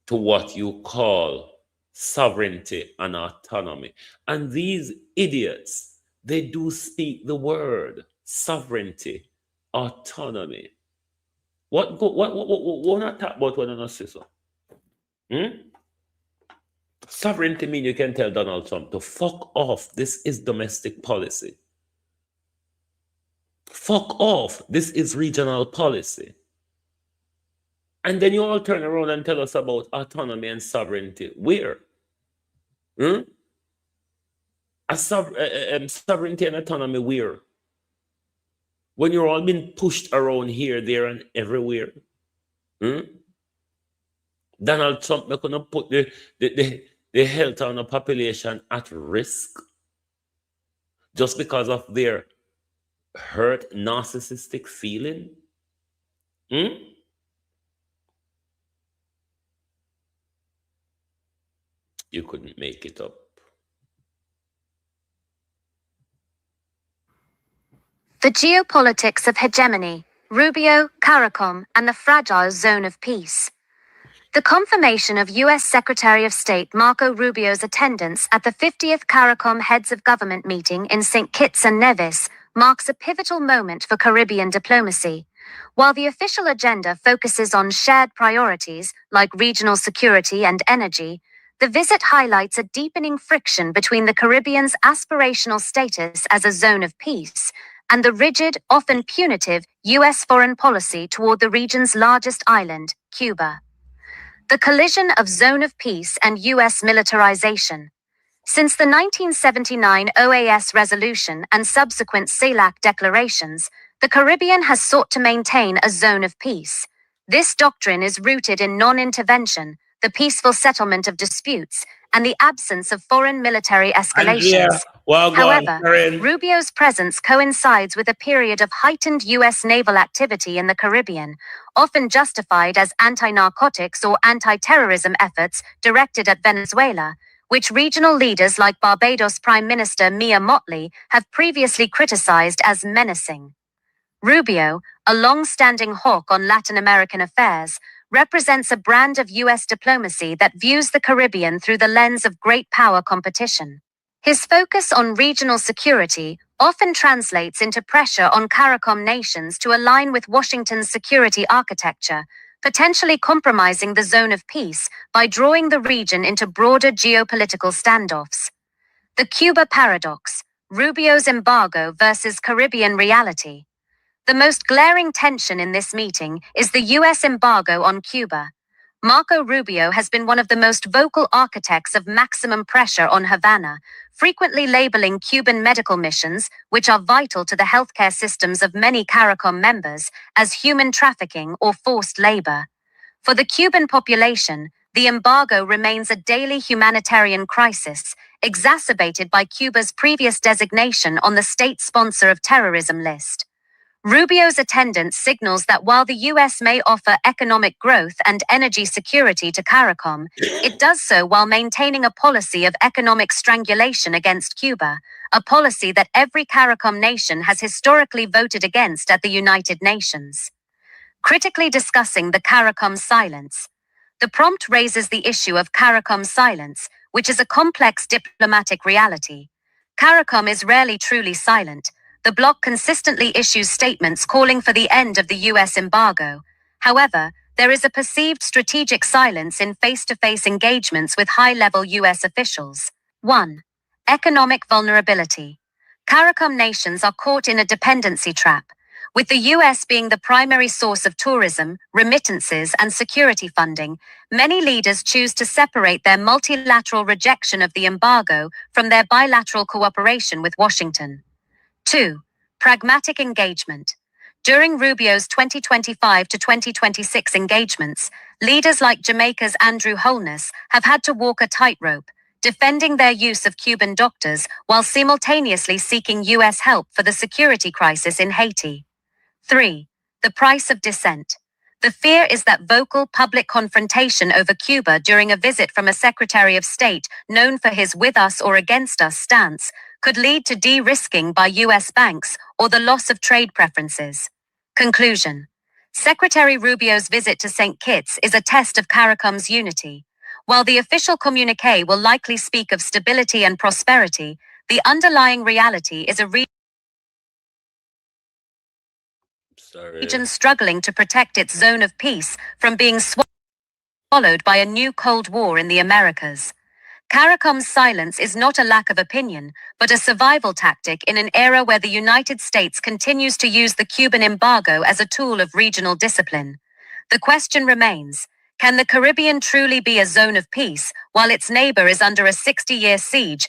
to what you call sovereignty and autonomy. And these idiots, they do speak the word sovereignty, autonomy. What not talk about when I say so? Sovereignty means you can tell Donald Trump to fuck off. This is domestic policy. Fuck off. This is regional policy. And then you all turn around and tell us about autonomy and sovereignty. Where? Sovereignty and autonomy where? When you're all being pushed around here, there, and everywhere. Donald Trump not gonna put the health of the population at risk just because of their hurt narcissistic feeling. You couldn't make it up. The geopolitics of hegemony, Rubio, CARICOM, and the fragile zone of peace. The confirmation of U.S. Secretary of State Marco Rubio's attendance at the 50th CARICOM Heads of Government meeting in St. Kitts and Nevis marks a pivotal moment for Caribbean diplomacy. While the official agenda focuses on shared priorities like regional security and energy, the visit highlights a deepening friction between the Caribbean's aspirational status as a zone of peace and the rigid, often punitive, U.S. foreign policy toward the region's largest island, Cuba. The collision of zone of peace and U.S. militarization. Since the 1979 OAS resolution and subsequent CELAC declarations, the Caribbean has sought to maintain a zone of peace. This doctrine is rooted in non-intervention, the peaceful settlement of disputes, and the absence of foreign military Andrea, escalations. well, go on, However, Karen. Rubio's presence coincides with a period of heightened U.S. naval activity in the Caribbean, often justified as anti-narcotics or anti-terrorism efforts directed at Venezuela, which regional leaders like Barbados Prime Minister Mia Mottley have previously criticized as menacing. Rubio, a long-standing hawk on Latin American affairs, represents a brand of U.S. diplomacy that views the Caribbean through the lens of great power competition. His focus on regional security often translates into pressure on CARICOM nations to align with Washington's security architecture, potentially compromising the zone of peace by drawing the region into broader geopolitical standoffs. The Cuba paradox, Rubio's embargo versus Caribbean reality. The most glaring tension in this meeting is the U.S. embargo on Cuba. Marco Rubio has been one of the most vocal architects of maximum pressure on Havana, frequently labeling Cuban medical missions, which are vital to the healthcare systems of many CARICOM members, as human trafficking or forced labor. For the Cuban population, the embargo remains a daily humanitarian crisis, exacerbated by Cuba's previous designation on the state sponsor of terrorism list. Rubio's attendance signals that while the U.S. may offer economic growth and energy security to CARICOM, it does so while maintaining a policy of economic strangulation against Cuba, a policy that every CARICOM nation has historically voted against at the United Nations. Critically discussing the CARICOM silence. The prompt raises the issue of CARICOM silence, which is a complex diplomatic reality. CARICOM is rarely truly silent. The bloc consistently issues statements calling for the end of the U.S. embargo. However, there is a perceived strategic silence in face-to-face engagements with high-level U.S. officials. 1. Economic vulnerability. CARICOM nations are caught in a dependency trap, with the U.S. being the primary source of tourism, remittances, and security funding. Many leaders choose to separate their multilateral rejection of the embargo from their bilateral cooperation with Washington. 2. Pragmatic engagement. During Rubio's 2025 to 2026 engagements, leaders like Jamaica's Andrew Holness have had to walk a tightrope, defending their use of Cuban doctors while simultaneously seeking U.S. help for the security crisis in Haiti. 3. The price of dissent. The fear is that vocal public confrontation over Cuba during a visit from a Secretary of State known for his with us or against us stance could lead to de-risking by U.S. banks or the loss of trade preferences. Conclusion. Secretary Rubio's visit to St. Kitts is a test of CARICOM's unity. While the official communiqué will likely speak of stability and prosperity, the underlying reality is a region struggling to protect its zone of peace from being swallowed by a new Cold War in the Americas. CARICOM's silence is not a lack of opinion, but a survival tactic in an era where the United States continues to use the Cuban embargo as a tool of regional discipline. The question remains, can the Caribbean truly be a zone of peace while its neighbor is under a 60-year siege,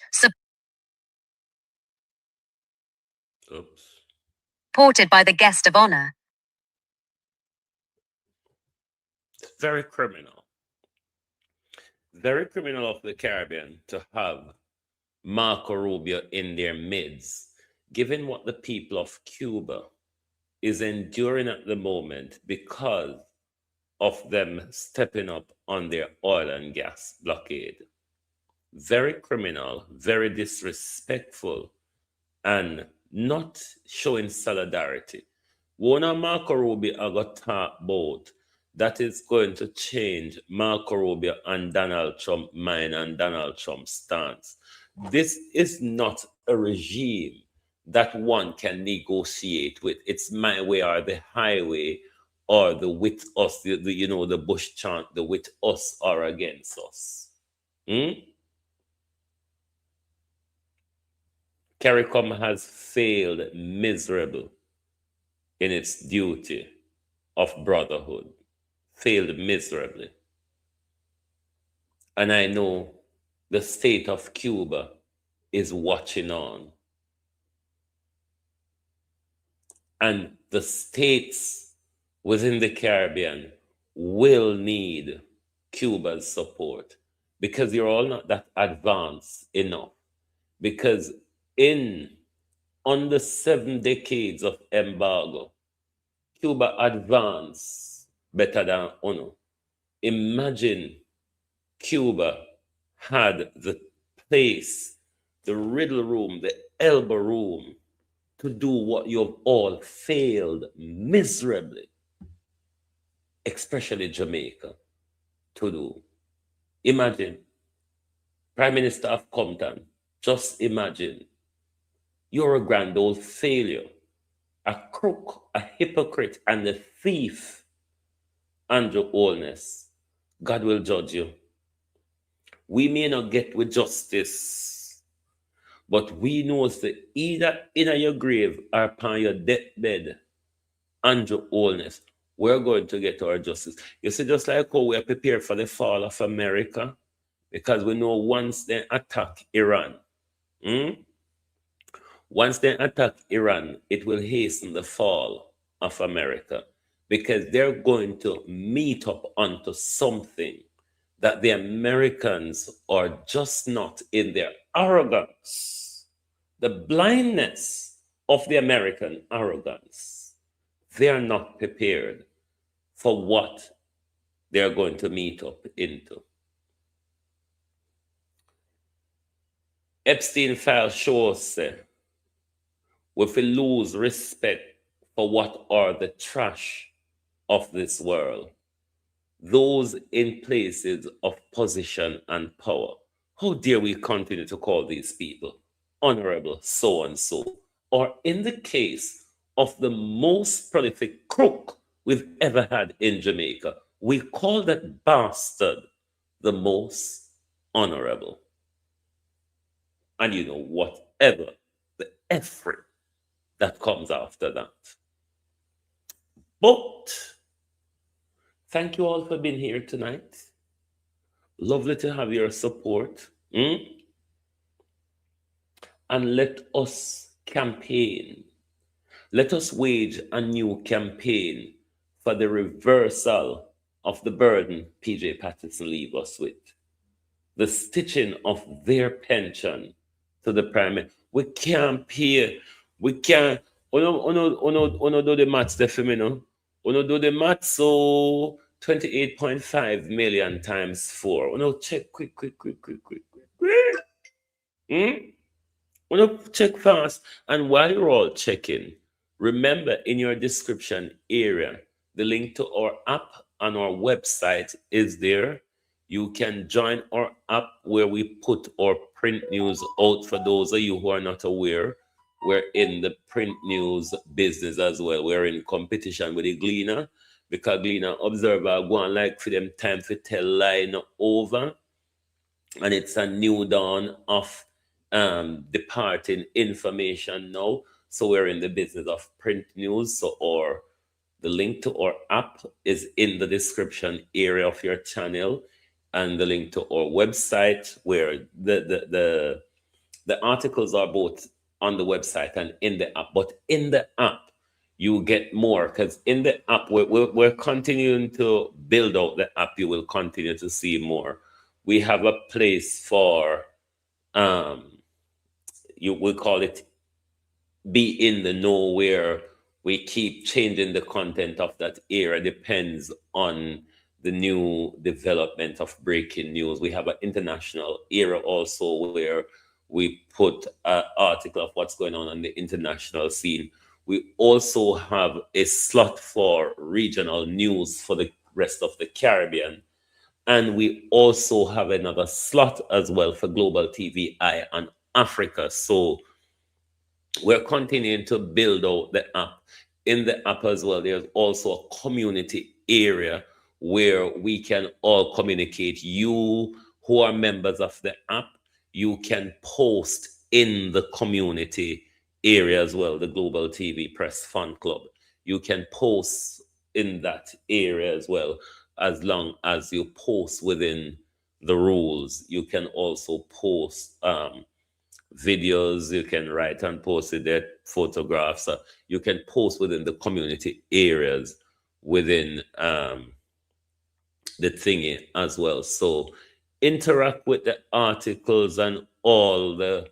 supported by the guest of honor? Very criminal. Very criminal of the Caribbean to have Marco Rubio in their midst, given what the people of Cuba is enduring at the moment because of them stepping up on their oil and gas blockade. Very criminal, very disrespectful, and not showing solidarity. One Marco Rubio I got talk about that is going to change Marco Rubio and Donald Trump mind and Donald Trump's stance. This is not a regime that one can negotiate with. It's my way or the highway, or the with us, the Bush chant, the with us or against us. CARICOM has failed miserable in its duty of brotherhood. Failed miserably. And I know the state of Cuba is watching on. And the states within the Caribbean will need Cuba's support. because you're all not that advanced enough. Because in under 7 decades of embargo, Cuba advanced better than UNO. Imagine Cuba had the place, the riddle room, the elbow room to do what you've all failed miserably, especially Jamaica, to do. Imagine, Prime Minister of Compton, just imagine, you're a grand old failure, a crook, a hypocrite, and a thief, Andrew Holness. God will judge you. We may not get with justice, but we know that either in your grave or upon your deathbed, Andrew Holness, we're going to get our justice. You see, just like how we're prepared for the fall of America, because we know once they attack Iran, once they attack Iran, it will hasten the fall of America, because they're going to meet up onto something that the Americans are just not, in their arrogance, the blindness of the American arrogance. They are not prepared for what they're going to meet up into. Epstein file shows if we lose respect for what are the trash of this world, those in places of position and power, how dare we continue to call these people honorable so and so? Or in the case of the most prolific crook we've ever had in Jamaica, we call that bastard the most honorable. And you know, whatever the effort that comes after that. But thank you all for being here tonight. Lovely to have your support. And let us campaign. Let us wage a new campaign for the reversal of the burden PJ Patterson leave us with. The stitching of their pension to the prime minister. We can't pay. We can't. Uno do the maths there for me, no? Uno do the maths, so 28.5 million times 4. Uno check quick. Uno check fast. And while you're all checking, remember in your description area, the link to our app on our website is there. You can join our app where we put our print news out. For those of you who are not aware, we're in the print news business as well. We're in competition with the Gleaner, because Gleaner Observer go on like for them time to tell lie not over. And it's a new dawn of departing information now. So we're in the business of print news. So the link to our app is in the description area of your channel, and the link to our website, where the articles are both on the website and in the app. But in the app, you get more, because in the app, we're continuing to build out the app. You will continue to see more. We have a place for, you will call it be in the know, where we keep changing the content of that area, depends on the new development of breaking news. We have an international era also, where we put an article of what's going on the international scene. We also have a slot for regional news for the rest of the Caribbean. And we also have another slot as well for Global TV Eye on Africa. So we're continuing to build out the app. In the app as well, there's also a community area where we can all communicate. You who are members of the app, you can post in the community area as well, the Global TV Press Fun Club. You can post in that area as well, as long as you post within the rules. You can also post videos, you can write and post it there, photographs. You can post within the community areas within the thingy as well. So interact with the articles and all the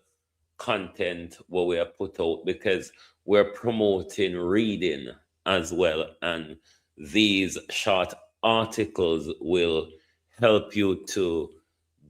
content what we have put out, because we're promoting reading as well, and these short articles will help you to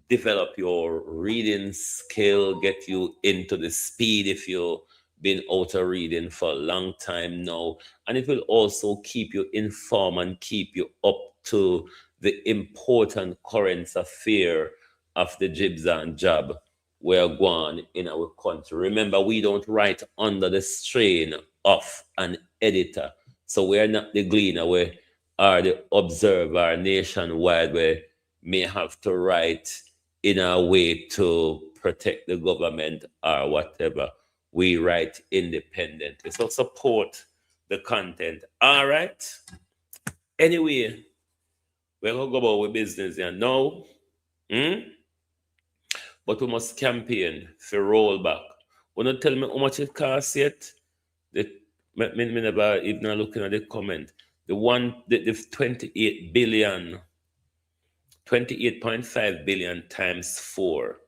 develop your reading skill, get you into the speed if you've been out of reading for a long time now. And it will also keep you informed and keep you up to the important current affair of the jibs and jab we're going in our country. Remember, we don't write under the strain of an editor. So we're not the gleaner, we are the observer nationwide. We may have to write in a way to protect the government or whatever. We write independently. So support the content. All right. Anyway, we're going to go about with business here now. But we must campaign for rollback. Want to tell me how much it costs yet? Me never even looking at the comment. The 28 billion, 28.5 billion times 4.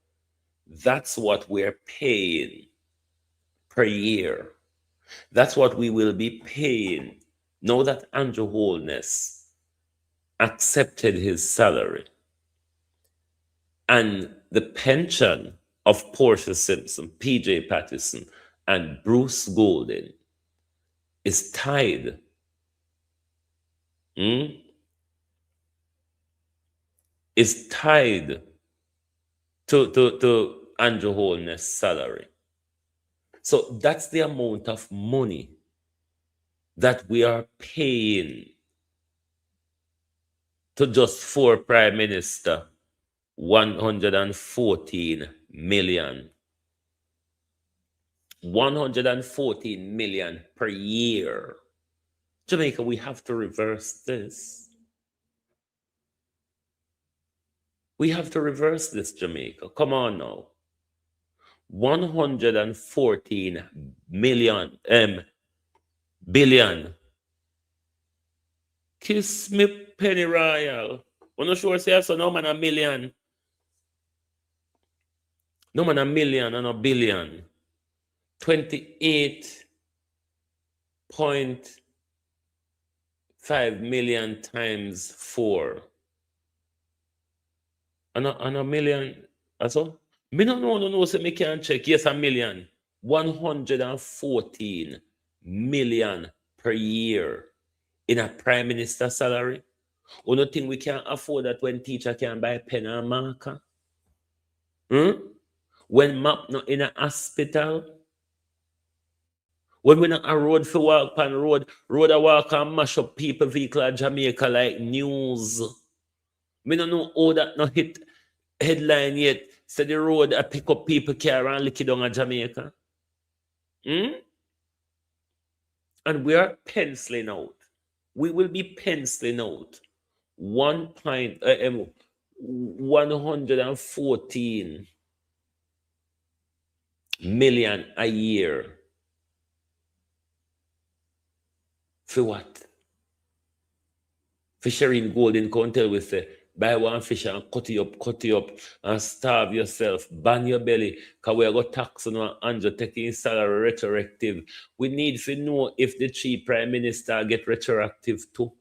That's what we're paying per year. That's what we will be paying now that Andrew Holness accepted his salary. And the pension of Portia Simpson, PJ Patterson, and Bruce Golden is tied. Is tied to Andrew Holness' salary. So that's the amount of money that we are paying to just 4 prime minister. 114 million. 114 million per year. Jamaica, we have to reverse this. We have to reverse this, Jamaica. Come on now. 114 billion. Kiss me, Penny Royal. I'm not sure say so. No man a million. No man a million and a billion. 28.5 million times 4. And a million. Also? Me no, so me can check. Yes, a million. 114 million per year in a prime minister salary. You don't think we can afford that when teacher can buy pen and marker? When map not in a hospital? When we not a road for walk on road a walk and mash up people vehicle at Jamaica like news. Me don't know how that not hit headline yet. So the road I pick up people car and lick it down at Jamaica. And we are penciling out. We will be penciling out 114 million a year. For what? Fishery Golden County will say, buy one fish and cut you up and starve yourself, ban your belly, because we are going to tax on 100, taking salary retroactive. We need to know if the chief prime minister get retroactive too.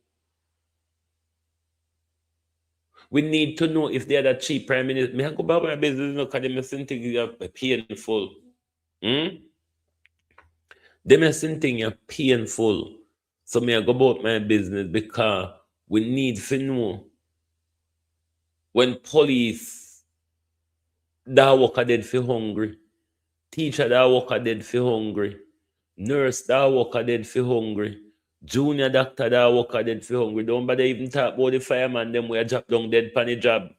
We need to know if the other chief prime minister, me go back my business, because they must think you're painful. They must think you're painful. So me I go about my business because we need to know when police that worker dead for hungry, teacher that worker dead for hungry, nurse that worker dead for hungry, junior doctor that worker dead for hungry. Don't bother even talk about the fireman them we are drop down dead pan the job.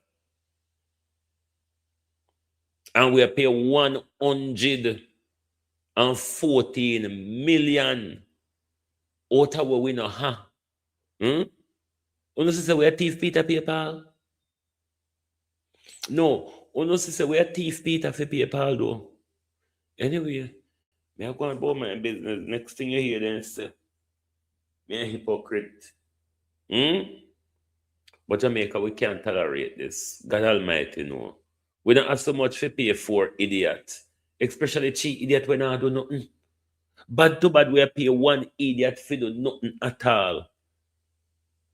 And we are pay 114 million out of what we know, huh? You know, say we are thief Peter PayPal? No, you know, say we are thief Peter for PayPal though. Anyway, me I go about my business. Next thing you hear then say, me a hypocrite. But Jamaica, we can't tolerate this. God Almighty, no. We don't have so much to pay for idiot. Especially cheap idiot when I do nothing. Bad to bad, we pay one idiot for do nothing at all.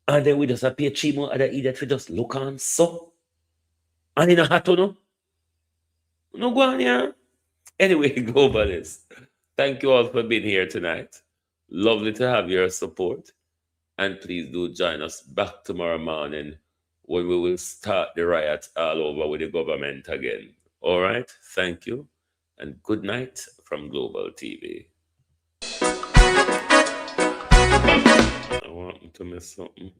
And then we just pay cheap more other idiot for just look on so. And in a hat, no? No go on here. Anyway, globalists, thank you all for being here tonight. Lovely to have your support. And please do join us back tomorrow morning when we will start the riot all over with the government again. All right? Thank you. And good night from Global TV. I want to miss something.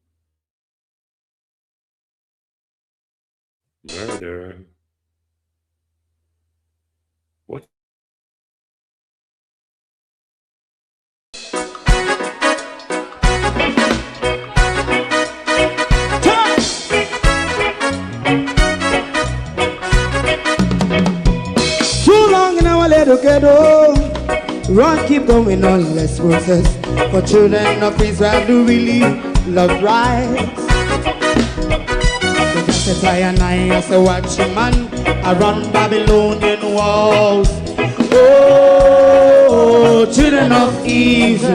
Murder. What? Too long in our little ghetto. Run, keep going on, less process. For children of Israel do really love rights. So just I and I as a watching man around Babylonian walls. Oh, children of Israel.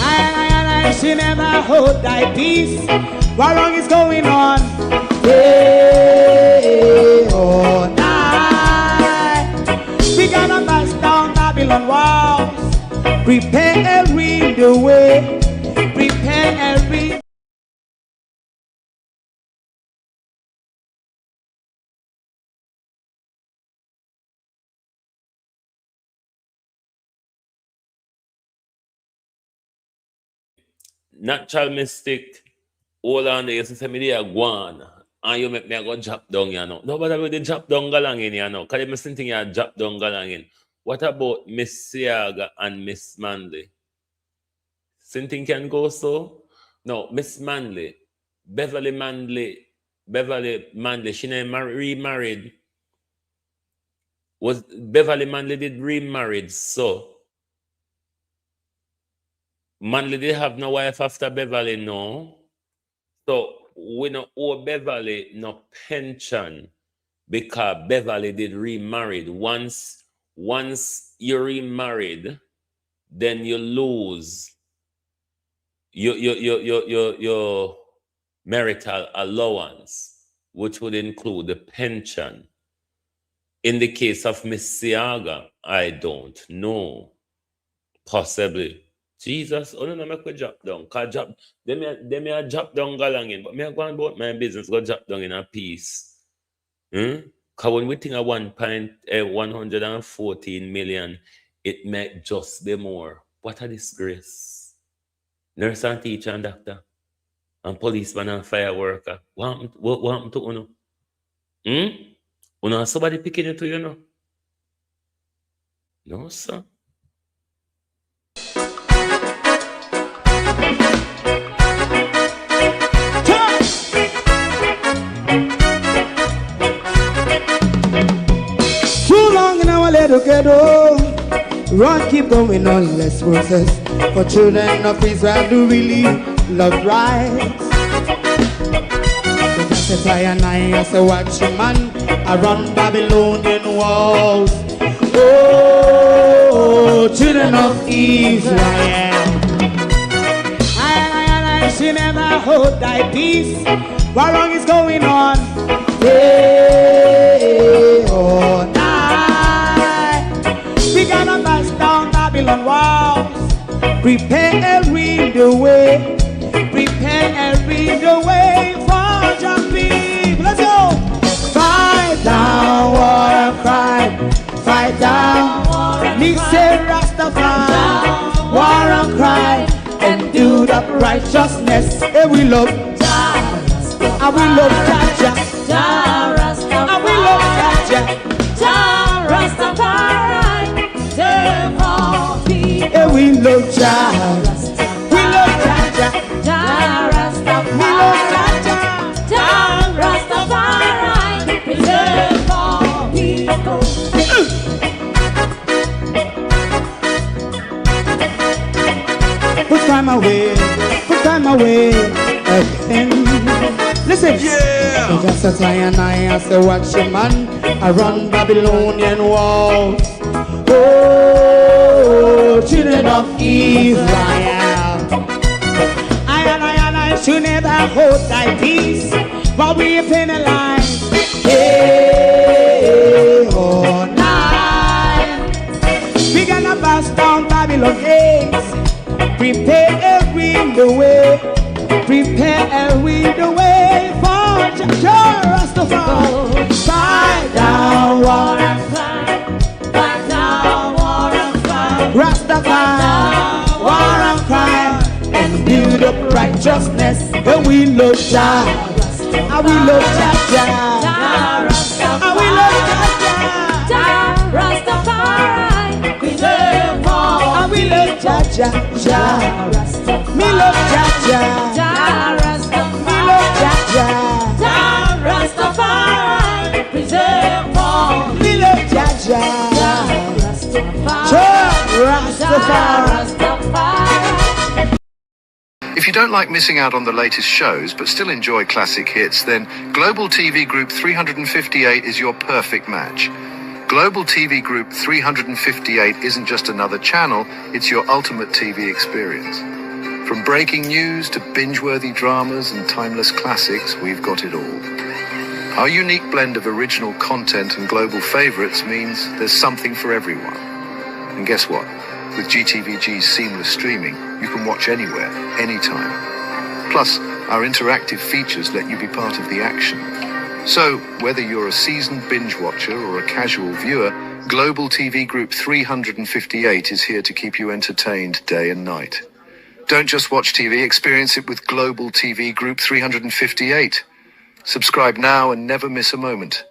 I she never hold thy peace. What wrong is going on? Hey, oh, we gonna bust down Babylon walls. Prepare every the way. Prepare every. Natural mystic. Hold on there. You say me there go on. And you make me go drop down, you know. Nobody will drop down galangin, you know. Because you must think you drop down galangin. What about Miss Siaga and Miss Manley? Something can go so? No, Miss Manley. Beverly Manley, she never remarried. Was Beverly Manley did remarried, so Manley did have no wife after Beverly, no. So we no owe Beverly no pension because Beverly did remarried. Once you remarried, then you lose your marital allowance, which would include the pension. In the case of Miss Siaga, I don't know. Possibly. Jesus, oh no, make a drop down. Cause drop, they may drop down galangin, but me I go about my business, go drop down in a piece. Cause when we think of 114 million, it may just be more. What a disgrace. Nurse and teacher and doctor, and policeman and fire worker. What happened to Uno? Uno, somebody picking it to you, know? No, sir. Ghetto. Run, keep going on, less process. For children of Israel do really love rights. So just I and I as a watching man around Babylonian walls. Oh, children of Israel. I she never hold thy peace. What wrong is going on? Hey, oh, we gonna bust down Babylon walls. Prepare every the way. Prepare every the way for jumping. Let's go. Fight down, war and crime. Fight down, me say Rastafari. War and crime and do the righteousness. And we love Jah. And we love Jah. And we love Jah. Jah Rastafari. Yeah, we love Jah. We love Jah. Jah Rastafari. We love Jah. Jah Rastafari. Preserve all people. Put time away. Put time away. again. Listen, yeah. Just a try and I say watch your man around Babylonian walls. Oh, children of Israel. I should never hold thy peace, but we penalize. Hey, oh, night. We gonna bust down Babylon gates. Prepare the way. Prepare the way for Rastafari. Fight down, war and climb. Fight down, war and climb. Rastafari, war and crime. And build up righteousness. And we love Jah. And we love Jah. And we love Jah. Rastafari. We love all. And we love Jah. Me love Jah. Me love Jah. Rastafari. Preserve all. Me love Jah. Rastafari. If you don't like missing out on the latest shows but still enjoy classic hits, then Global TV Group 358 is your perfect match. Global TV Group 358 isn't just another channel, it's your ultimate TV experience. From breaking news to binge-worthy dramas and timeless classics, we've got it all. Our unique blend of original content and global favorites means there's something for everyone. And guess what? With GTVG's seamless streaming, you can watch anywhere, anytime. Plus, our interactive features let you be part of the action. So, whether you're a seasoned binge watcher or a casual viewer, Global TV Group 358 is here to keep you entertained day and night. Don't just watch TV, experience it with Global TV Group 358. Subscribe now and never miss a moment.